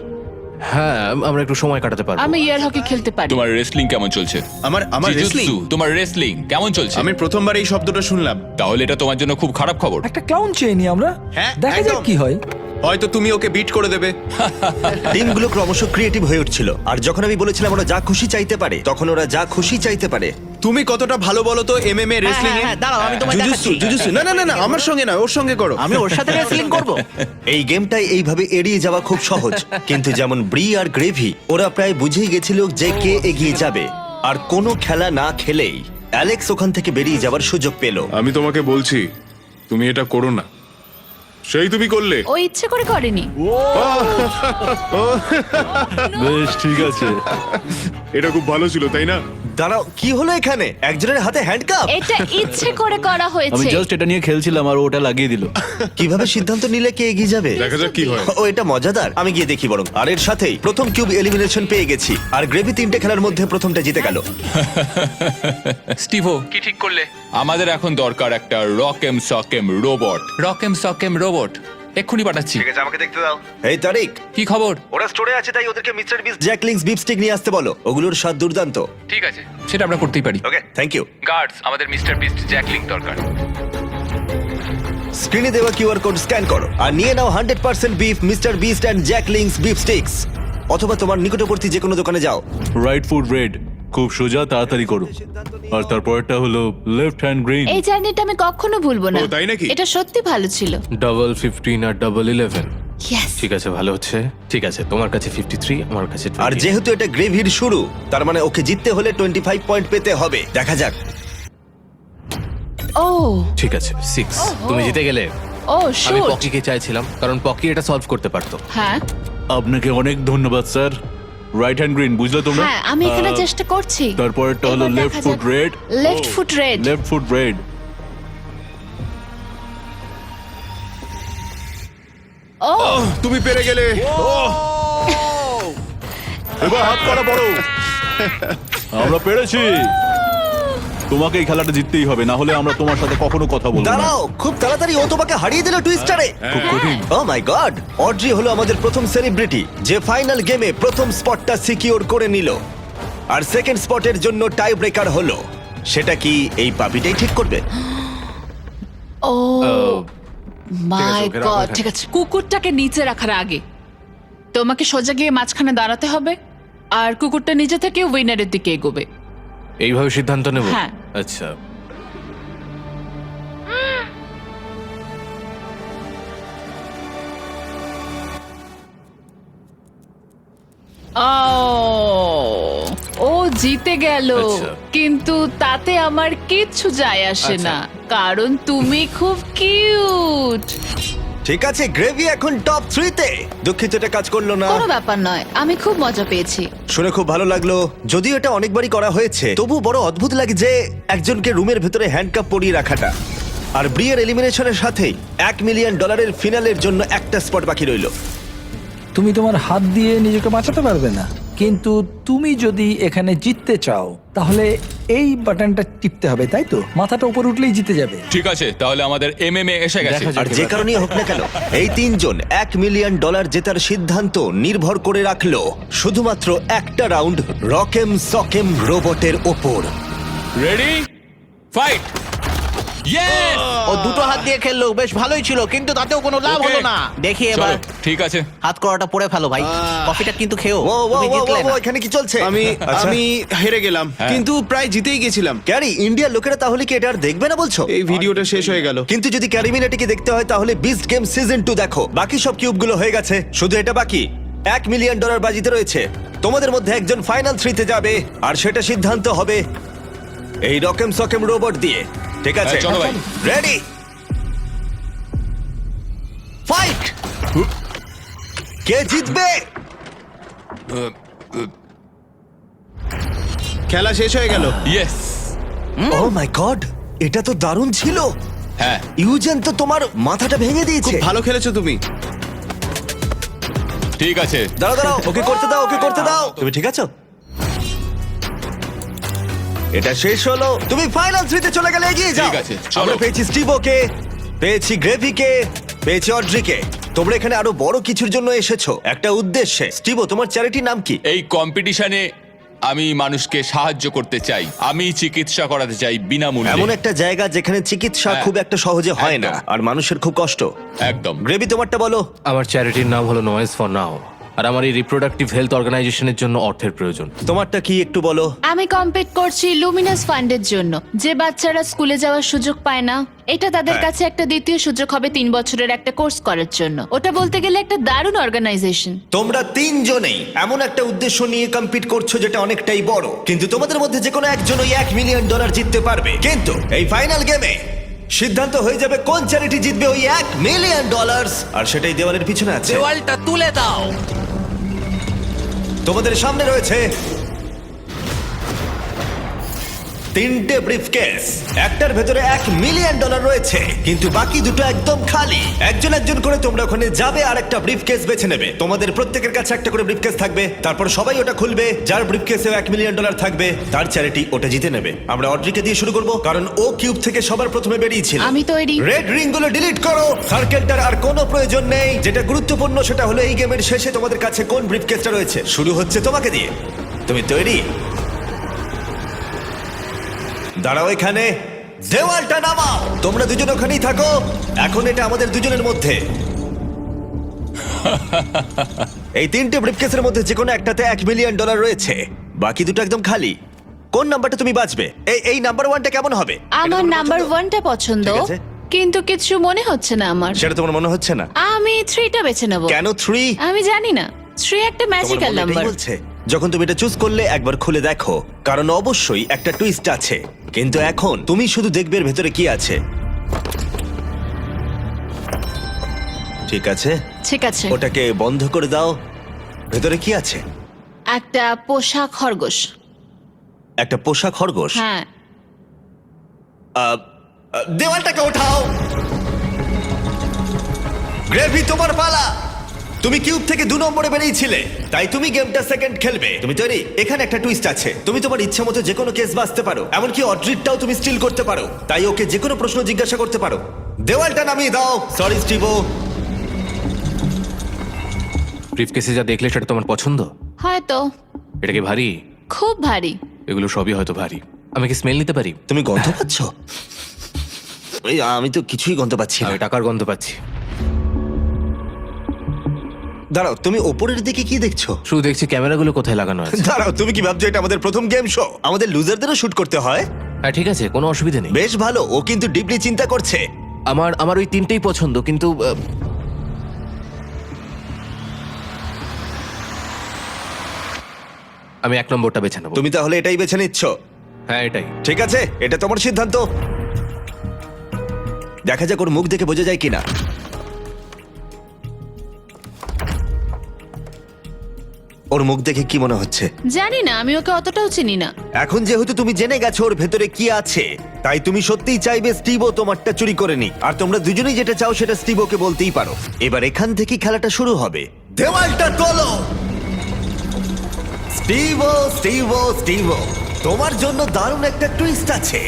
হ্যাঁ, আমরা একটু সময় কাটাতে পারবো।
আমি এয়ার হকি খেলতে পারি।
তোমার রেসলিং কেমন চলছে?
আমার রেসলিং,
জিজুৎসু, তোমার রেসলিং কেমন চলছে?
আমি প্রথমবার এই শব্দটা শুনলাম।
তাহলে এটা তোমার জন্য খুব খারাপ খবর।
একটা ক্লাউন চেয়ে নি আমরা,
হ্যাঁ,
দেখা যাক
একদম।
কি হয়।
হয়তো তুমি ওকে বিট করে দেবে।
টিমগুলো ক্রমশ ক্রিয়েটিভ হয়ে উঠছিল, আর যখন আমি বলেছিলাম ওরা যা খুশি চাইতে পারে, তখন ওরা যা খুশি চাইতে পারে।
তুমি কতটা ভালো বলো তো এমএমএ রেসলিং এ?
দাঁড়াও, আমি তোমায়
জুজুৎসু,
দেখাচ্ছি।
জুজুৎসু। না না না না, আমার সঙ্গে নয়, ওর সঙ্গে করো।
আমি ওর সাথে রেসলিং করব।
এই গেমটাই এইভাবে এড়িয়ে যাওয়া খুব সহজ, কিন্তু যেমন ব্রি আর গ্রেভি, ওরা প্রায় বুঝেই গেছিল যে কে এগিয়ে যাবে। আর কোনো খেলা না খেলেই অ্যালেক্স ওখান থেকে বেরিয়ে যাওয়ার সুযোগ পেল।
আমি তোমাকে বলছি তুমি এটা করো না, সেই তুমি করলে।
ও ইচ্ছে করে করেনি।
বেশ ঠিক আছে।
এটা খুব ভালো ছিল, তাই না?
দাঁড়াও, কি হলো এখানে? একজনের হাতে হ্যান্ডকাপ।
এটা ইচ্ছে করে করা
আমি
হয়েছে।
জাস্ট এটা নিয়ে খেলছিলাম আর ও ওটা লাগিয়ে দিল।
কিভাবে সিদ্ধান্ত নিলে কে এগিয়ে যাবে?
দেখা যাক কি হয়।
ও, এটা মজাদার। আমি গিয়ে দেখি বরং। আর এর সাথেই প্রথম কিউব এলিমিনেশন পেয়ে গেছি, আর গ্রেভি 3টে খেলার মধ্যে প্রথমটা জিতে গেল।
স্টিভো, কি ঠিক করলে? আমাদের এখন দরকার একটা রকেম সকেম রোবট। রকেম সকেম রোবট এক্ষুনি পাঠাচ্ছি।
ঠিক আছে, আমাকে দেখতে দাও। এই তারিক,
কি খবর?
ওরা স্টোরে আছে, তাই ওদেরকে mister beast Jack Link's beef stick নিয়ে আসতে বলো। ওগুলোর স্বাদ দুর্দান্ত।
ঠিক আছে, সেটা আমরা করতেই পারি।
Okay, thank you.
গার্ডস, আমাদের মিস্টার বিস্ট জ্যাকলিং দরকার।
স্ক্রিনে দেওয়া কিউআর কোড স্ক্যান করো আর নিয়ে নাও 100% beef Mister Beast and Jack Link's beef sticks. অথবা তোমার নিকটবর্তী যে কোনো দোকানে যাও।
রাইট ফুট রেড, খুব সোজা, তাড়াতাড়ি করো। আর তারপরটা হলো লেফট হ্যান্ড গ্রিন।
এই জার্নিটা আমি কখনো ভুলবো না।
ও, তাই নাকি?
এটা সত্যি ভালো ছিল।
ডাবল 15 আর ডাবল 11।
ইয়েস।
ঠিক আছে, ভালো হচ্ছে। ঠিক আছে, তোমার কাছে 53, আমার কাছে 20।
আর যেহেতু এটা গ্রেভির শুরু, তার মানে ওকে জিততে হলে 25 পয়েন্ট পেতে হবে। দেখা যাক।
ও
ঠিক আছে, 6। তুমি জিতে গেলে।
ও
আমি
শুট।
পকিকে চাইছিলাম কারণ পকি এটা সলভ করতে পারতো।
হ্যাঁ
আপনাকে অনেক ধন্যবাদ স্যার। রাইট হ্যান্ড গ্রিন, বুঝলে তোমরা?
হ্যাঁ, আমি এখানে চেষ্টা করছি।
তারপরটা হলো
এবার
লেফট
দেখা
ফুট
যাক।
Red.
Left foot red.
Left foot red.
ও
তুমি পেরে গেলে।
এবার হাত করা বড়। আমরা পেরেছি। তোমাকে এই খেলাটা জিততেই হবে, না হলে আমরা তোমার সাথে কখনো কথা বলবো না।
দাঁড়াও, খুব তাড়াতাড়ি ও তোমাকে হারিয়ে দিল টুইস্টারে।
খুব কঠিন।
ও মাই গড, অড্রি হলো আমাদের প্রথম সেলিব্রিটি যে ফাইনাল গেমে প্রথম স্পটটা সিকিউর করে নিল। আর সেকেন্ড স্পটের জন্য টাই ব্রেকার হলো। সেটা কি এই পাপিটাই ঠিক করবে?
ও মাই
ওকে রাখো
গড।
এখানে।
ঠিক আছে, কুকুরটাকে নিচে রাখার আগে তোমাকে সোজা গিয়ে মাঝখানে দাঁড়াতে হবে, আর কুকুরটা নিজে থেকে উইনারের দিকে এগোবে।
এইভাবে সিদ্ধান্ত নেব?
হ্যাঁ।
আচ্ছা।
ও জিতে গেল,
আচ্ছা।
কিন্তু তাতে আমার কিচ্ছু যায় আসে
আচ্ছা।
না, কারণ তুমি খুব কিউট।
ঠিক আছে, গ্রেভি এখন টপ 3-তে। দুঃখিত, এটা কাজ করলো না।
কোনো ব্যাপার নয়, আমি খুব মজা পেয়েছি।
শুনে খুব ভালো লাগলো। যদিও এটা অনেকবারই করা হয়েছে, তবু বড় অদ্ভুত লাগে যে একজনকে রুমের ভেতরে হ্যান্ডকাপ পরিয়ে রাখাটা। আর ব্রিয়ের এলিমিনেশনের সাথেই $1 মিলিয়ন ফিনালের জন্য একটা স্পট বাকি রইল।
তুমি তোমার হাত দিয়ে নিজেকে বাঁচাতে পারবে না, কিন্তু তুমি যদি এখানে জিততে চাও তাহলে এই বাটনটা টিপতে হবে, তাই তো? মাথাটা উপর উঠলেই জিতে যাবে।
ঠিক আছে, তাহলে আমাদের এমএমএ এসে গেছে।
দেখা যাক।
আর যে কারণেই হোক না কেন, এই তিনজন $1 মিলিয়ন জেতার সিদ্ধান্ত নির্ভর করে রাখলো শুধুমাত্র একটা রাউন্ড রকেম সকেম রোবটের ওপর।
Ready, fight! ইয়েস!
ও দুটো হাত দিয়ে খেললো, বেশ ভালোই ছিল, কিন্তু তাতেও কোনো লাভ
Okay.
হলো না। দেখি এবার
চলো, ঠিক আছে।
হাত করাটা পরে ফেলো ভাই। কফিটা কিন্তু খেও।
ও ও
তুমি
ও,
জিতলে
ও,
না।
ও, এখানে কি চলছে? আচ্ছা।
আমি হেরে গেলাম, কিন্তু প্রায় জিতেই গেছিলাম।
ক্যারি, ইন্ডিয়ার লোকেরা তাহলে কি এটা আর দেখবে না বলছো?
এই ভিডিওটা শেষ হয়ে গেল।
কিন্তু যদি ক্যারিমিনাটিকে দেখতে হয় তাহলে বিস্ট গেম সিজন 2 দেখো। বাকি সব কিউবগুলো হয়ে গেছে, শুধু এটা বাকি। $1 মিলিয়ন বাজিতে রয়েছে। তোমাদের মধ্যে একজন ফাইনাল 3-তে যাবে, আর সেটা সিদ্ধান্ত হবে এই রকেম সকেম রোবট দিয়ে। ঠিক আছে,
হ্যাঁ, চলো ভাই।
Ready, fight! কে জিতবে?
খেলা শেষ হয়ে গেল।
ইয়েস!
ও মাই গড, এটা তো দারুণ ছিল।
হ্যাঁ,
ইউজেন তো তোমার মাথাটা ভেঙে দিয়েছে।
ভালো খেলেছো তুমি।
ঠিক আছে।
দাঁড়াও দাঁড়াও, ওকে করতে দাও, ওকে করতে দাও। তুমি ঠিক আছো? এটা শেষ হলো, তুমি ফাইনাল 3 তে চলে গেলে, এগিয়ে যাও।
ঠিক আছে, চলো।
আমরা পেয়েছি স্টিভোকে, পেয়েছি গ্রেভিকে, পেয়েছি অড্রিকে। তোমরা এখানে আরো বড় কিছুর জন্য এসেছো, একটা উদ্দেশ্যে। স্টিভো, তোমার চ্যারিটির নাম কি?
এই কম্পিটিশনে আমি মানুষকে সাহায্য করতে চাই, আমি চিকিৎসা করাতে চাই
এমন
বিনামূল্যে।
একটা জায়গা যেখানে চিকিৎসা
হ্যাঁ,
খুব একটা সহজে হয় না,
একদম।
আর মানুষের খুব কষ্ট।
একদম।
গ্রেভি, তোমারটা বলো।
আমার চ্যারিটির নাম হলো নয়েজ ফর নাও, আর আমার এই রিপ্রোডাক্টিভ হেলথ অর্গানাইজেশনের জন্য অর্থের প্রয়োজন।
তোমারটা কি একটু বলো।
আমি কম্পিট করছি লুমিনাস ফান্ডের জন্য, যে বাচ্চারা স্কুলে যাওয়ার সুযোগ পায় না। এটা তাদের
হ্যাঁ।
কাছে একটা দ্বিতীয় সুযোগ হবে 3 বছরের একটা কোর্স করার জন্য। ওটা বলতে গেলে একটা দারুণ অর্গানাইজেশন।
তোমরা তিনজনেই এমন একটা উদ্দেশ্য নিয়ে কম্পিট করছো যেটা অনেকটাই বড়, কিন্তু তোমাদের মধ্যে যে কোনো একজনই $1 মিলিয়ন জিততে পারবে। কিন্তু এই ফাইনাল গেমে সিদ্ধান্ত হয়ে যাবে কোন চ্যারিটি জিতবে ওই $1 মিলিয়ন, আর সেটাই দেওয়ালের পিছনে আছে।
দেওয়ালটা তুলে দাও।
তোমাদের সামনে রয়েছে 3টে ব্রিফকেস, একটার ভেতরে $1 মিলিয়ন রয়েছে, কিন্তু বাকি দুটো একদম খালি। একজন একজন করে তোমরা ওখানে যাবে আর একটা ব্রিফকেস বেছে নেবে। তোমাদের প্রত্যেকের কাছে একটা করে ব্রিফকেস থাকবে, তারপর সবাই ওটা খুলবে। যার ব্রিফকেসে $1 মিলিয়ন থাকবে তার চ্যারিটি ওটা জিতে নেবে। আমরা অড্রিকে দিয়ে শুরু করব, কারণ ও কিউব থেকে সবার প্রথমে বেরিয়েছিল।
আমি তৈরি।
রেড রিং গুলো ডিলিট করো। সার্কেলটার আর কোনো প্রয়োজন নেই। যেটা গুরুত্বপূর্ণ সেটা হলো এই গেমের শেষে তোমাদের কাছে কোন ব্রিফকেসটা রয়েছে। শুরু হচ্ছে তোমাকে দিয়ে। তুমি তৈরি? দাঁড়াও এখানে, দেওয়ালটা নামাও। তোমরা দুজন ওখানেই থাকো, এখন এটা আমাদের দুজনের মধ্যে। এই 3টে ব্রিফকেসের মধ্যে যে কোনো একটাতে $1 মিলিয়ন রয়েছে, বাকি দুটো একদম খালি। কোন নাম্বারটা তুমি বাঁচবে? এই নাম্বার 1টা কেমন হবে?
আমার নাম্বার 1টা পছন্দ,
ঠিক আছে।
কিন্তু কিছু মনে হচ্ছে না আমার।
সেটা তোমার মনে হচ্ছে না?
আমি 3টা বেছে নেব।
কেন 3?
আমি জানি না, 3 একটা
তোমার
ম্যাজিক্যাল
মনে এটাই
নাম্বার।
বলছে? যখন তুমি এটা চুজ করলে একবার খুলে দেখো, কারণ অবশ্যই একটা টুইস্ট আছে। কিন্তু এখন তুমি শুধু দেখবে এর ভেতরে কি আছে। ঠিক আছে,
ঠিক আছে।
ওটাকে বন্ধ করে দাও। ভেতরে কি আছে?
একটা পোষা খরগোশ।
একটা পোষা খরগোশ?
হ্যাঁ।
দেওয়ালটাকে ওঠাও। গ্রেভি, তোমার পালা। তুমি কিউব থেকে 2 নম্বরে বেরিয়েছিলে, তাই তুমি গেমটা সেকেন্ড খেলবে। তুমি তৈরি? এখানে একটা টুইস্ট আছে। তুমি তোমার ইচ্ছা মতো যে কোনো কেস বাঁচতে পারো, এমনকি অড্রিটটাও তুমি স্টিল করতে পারো। তাই ওকে যে কোনো প্রশ্ন জিজ্ঞাসা করতে পারো। দেওয়ালটা নামিয়ে দাও। সরি স্টিভো।
ব্রিফকেসে যা দেখলে সেটা তোমার পছন্দ?
হয়তো।
এটা কি ভারী?
খুব ভারী।
এগুলো সবই হয়তো ভারী। আমি কি স্মেল নিতে পারি?
তুমি গন্ধ পাচ্ছ? আমি তো কিছুই গন্ধ পাচ্ছি না।
আমি টাকার গন্ধ পাচ্ছি।
দাঁড়াও, তুমি ওপরের দিকে কি দেখছো?
শুধু দেখছি ক্যামেরাগুলো কোথায় লাগানো আছে।
দাঁড়াও, তুমি কি ভাবছো এটা আমাদের প্রথম গেম শো? আমাদের লুজারদেরও শুট করতে হয়?
হ্যাঁ ঠিক আছে, কোনো অসুবিধা নেই।
বেশ ভালো, ও কিন্তু ডিপলি চিন্তা করছে।
আমার ওই 3টেই পছন্দ, কিন্তু আমি 1 নম্বরটা বেছে নেবো।
তুমি তাহলে এটাই বেছে নিচ্ছ?
হ্যাঁ এটাই।
ঠিক আছে, এটা তোমার সিদ্ধান্ত। দেখা যাক ওর মুখ দেখে বোঝা যায় কিনা। ওর মুখ দেখে কি মনে হচ্ছে?
জানি না, আমি ওকে অতটাও চিনি না।
এখন যেহেতু তুমি জেনে গেছো ওর ভেতরে কি আছে, তাই তুমি সত্যিই চাইবে স্টিভও তোমারটা চুরি করে নি। আর তোমরা দুজনেই যেটা চাও সেটা স্টিভোকে বলতেই পারো। এবার এখান থেকেই খেলাটা শুরু হবে। দেওয়ালটা তোলো। স্টিভো, তোমার জন্য দারুণ একটা টুইস্ট আছে।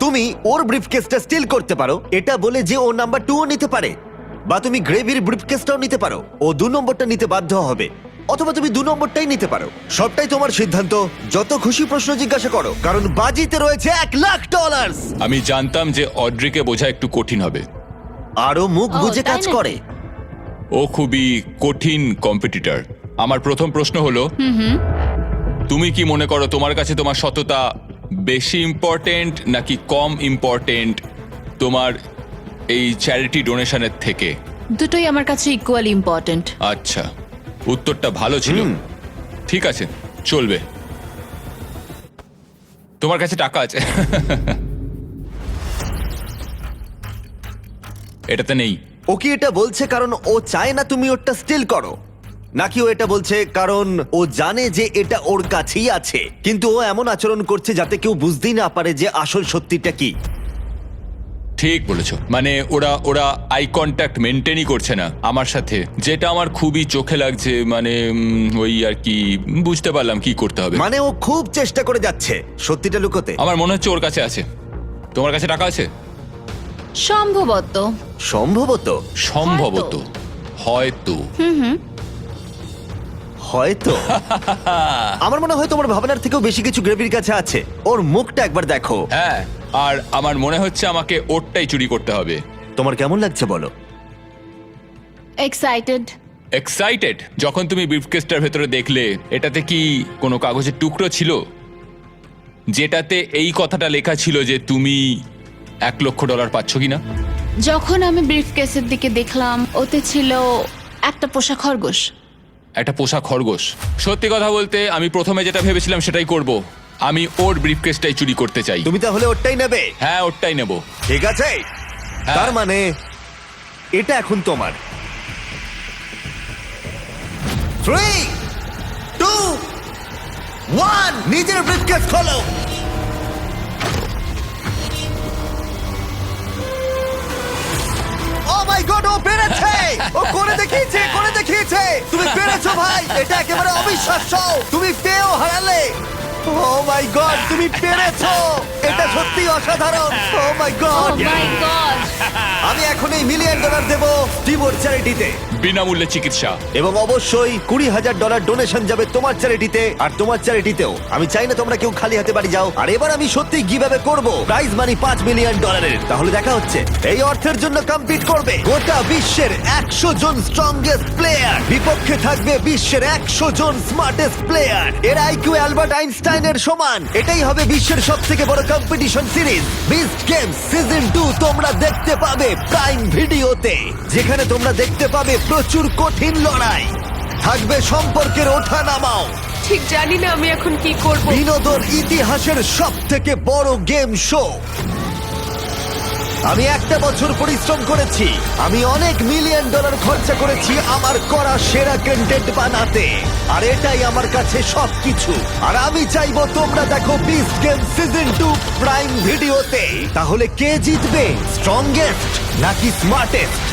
তুমি ওর ব্রিফকেসটা স্টিল করতে পারো, এটা বলে যে ও নাম্বার 2ও নিতে পারে, বা তুমি গ্রেভির ব্রিফকেসটাও নিতে পারো। ও 2 নম্বরটা নিতে বাধ্য হবে, অথবা তুমি 2 নম্বরটাই নিতে পারো। সবটাই তোমার সিদ্ধান্ত। যত খুশি প্রশ্ন জিজ্ঞাসা করো, কারণ বাজিতে রয়েছে $1 লাখ।
আমি জানতাম যে অড্রিকে বোঝা একটু কঠিন হবে।
আরো মুখ বুঝে
তাই
কাজ
নাকি?
করে।
ও খুবই কঠিন কম্পিটিটর। আমার প্রথম প্রশ্ন হলো, তুমি কি মনে করো তোমার কাছে তোমার সততা বেশি ইম্পর্টেন্ট নাকি কম ইম্পর্টেন্ট তোমার এই চ্যারিটি ডোনেশনের থেকে?
দুটোই আমার কাছে ইকুয়ালি ইম্পর্ট্যান্ট।
আচ্ছা, উত্তরটা ভালো ছিল। ঠিক আছে, চলবে। তোমার কাছে টাকা আছে। এটাতে নেই।
ও কি এটা বলছে কারণ ও চায় না তুমি ওটা স্টিল করো, নাকি ও এটা বলছে কারণ ও জানে যে এটা ওর কাছেই আছে, কিন্তু ও এমন আচরণ করছে যাতে কেউ বুঝতেই না পারে যে আসল সত্যিটা কি?
ঠিক বলেছো, মানে ওরা ওরা আই কন্ট্যাক্ট মেনটেনই করছে না আমার সাথে, যেটা আমার খুবই চোখে লাগছে। মানে ওই আর কি, বুঝতে পারলাম কি করতে হবে।
মানে ও খুব চেষ্টা করে যাচ্ছে সত্যিটা লুকোতে।
আমার মনে হচ্ছে ওর কাছে আছে। তোমার কাছে টাকা আছে?
সম্ভবত।
সম্ভবত।
সম্ভবত, হয়তো।
হয়তো আমার মনে হয় তোমার ভাবনার থেকেও বেশি কিছু গ্রেভির কাছে আছে। ওর মুখটা একবার দেখো।
হ্যাঁ, আর আমার মনে হচ্ছে আমাকে ওরটাই চুরি করতে হবে।
তোমার কেমন লাগছে বলো?
এক্সাইটেড।
এক্সাইটেড? যখন তুমি ব্রিফকেসটার ভেতরে দেখলে, এটাতে কি কোনো কাগজের টুকরো ছিল যেটাতে এই কথাটা লেখা ছিল যে তুমি $1 লক্ষ পাচ্ছ কিনা?
যখন আমি ব্রিফকেসের দিকে দেখলাম, ওতে ছিল একটা পোষা খরগোশ।
একটা পোষা খরগোশ? সত্যি কথা বলতে আমি প্রথমে যেটা ভেবেছিলাম সেটাই করব। আমি ওর ব্রিফকেসটাই চুরি করতে চাই।
তুমি তাহলে ওরটাই নেবে?
হ্যাঁ, ওরটাই নেব।
ঠিক আছে, তার মানে এটা এখন তোমার। 3, 2, 1, নিজের ব্রিফকেস খোলো। ও মাই গড, ও পেরেছে! ও করে দেখিয়েছে, করে দেখিয়েছে! তুমি পেরেছো ভাই, এটা একেবারে অবিশ্বাস্য। তুমি পেয়েও হারালে। ও মাই গড, তুমি পেরেছো! এটা সত্যি অসাধারণ। ও মাই গড!
মাই গড!
আমি এখন এই $1 মিলিয়ন দেব টিবোর চ্যারিটিতে,
বিনামূল্যে চিকিৎসা।
এবং অবশ্যই $20,000 ডোনেশন যাবে তোমার চ্যারিটিতে আর তোমার চ্যারিটিতেও। আমি চাই না তোমরা কেউ খালি হাতে বাড়ি যাও। আর এবার আমি সত্যি গিভঅ্যাওয়ে করব প্রাইজ মানি $5 মিলিয়ন। তাহলে দেখা হচ্ছে। এই অর্থের জন্য কম্পিট করবে গোটা বিশ্বের 100 জন স্ট্রংগেস্ট প্লেয়ার, বিপক্ষে থাকবে বিশ্বের 100 জন স্মার্টেস্ট প্লেয়ার। এর আইকিউ অ্যালবার্ট আইনস্টাইনের সমান। এটাই হবে বিশ্বের সবথেকে বড় competition series. Beast games season 2 তোমরা দেখতে পাবে প্রাইম ভিডিওতে, যেখানে তোমরা দেখতে পাবে প্রচুর কঠিন লড়াই, থাকবে সম্পর্কের ওঠানামাও,
ঠিক জানি না আমি এখন কি করব।
বিনোদন ইতিহাসের সবথেকে বড় গেম শো। আমি একটা বছর পরিশ্রম করেছি, আমি অনেক $1 মিলিয়ন খরচা করেছি আমার করা সেরা কন্টেন্ট বানাতে, আর এটাই আমার কাছে সবকিছু। আর আমি চাইবো তোমরা দেখো বিস্ট গেম সিজন 2 প্রাইম ভিডিওতে। তাহলে কে জিতবে, স্ট্রংগেস্ট নাকি স্মার্টেস্ট?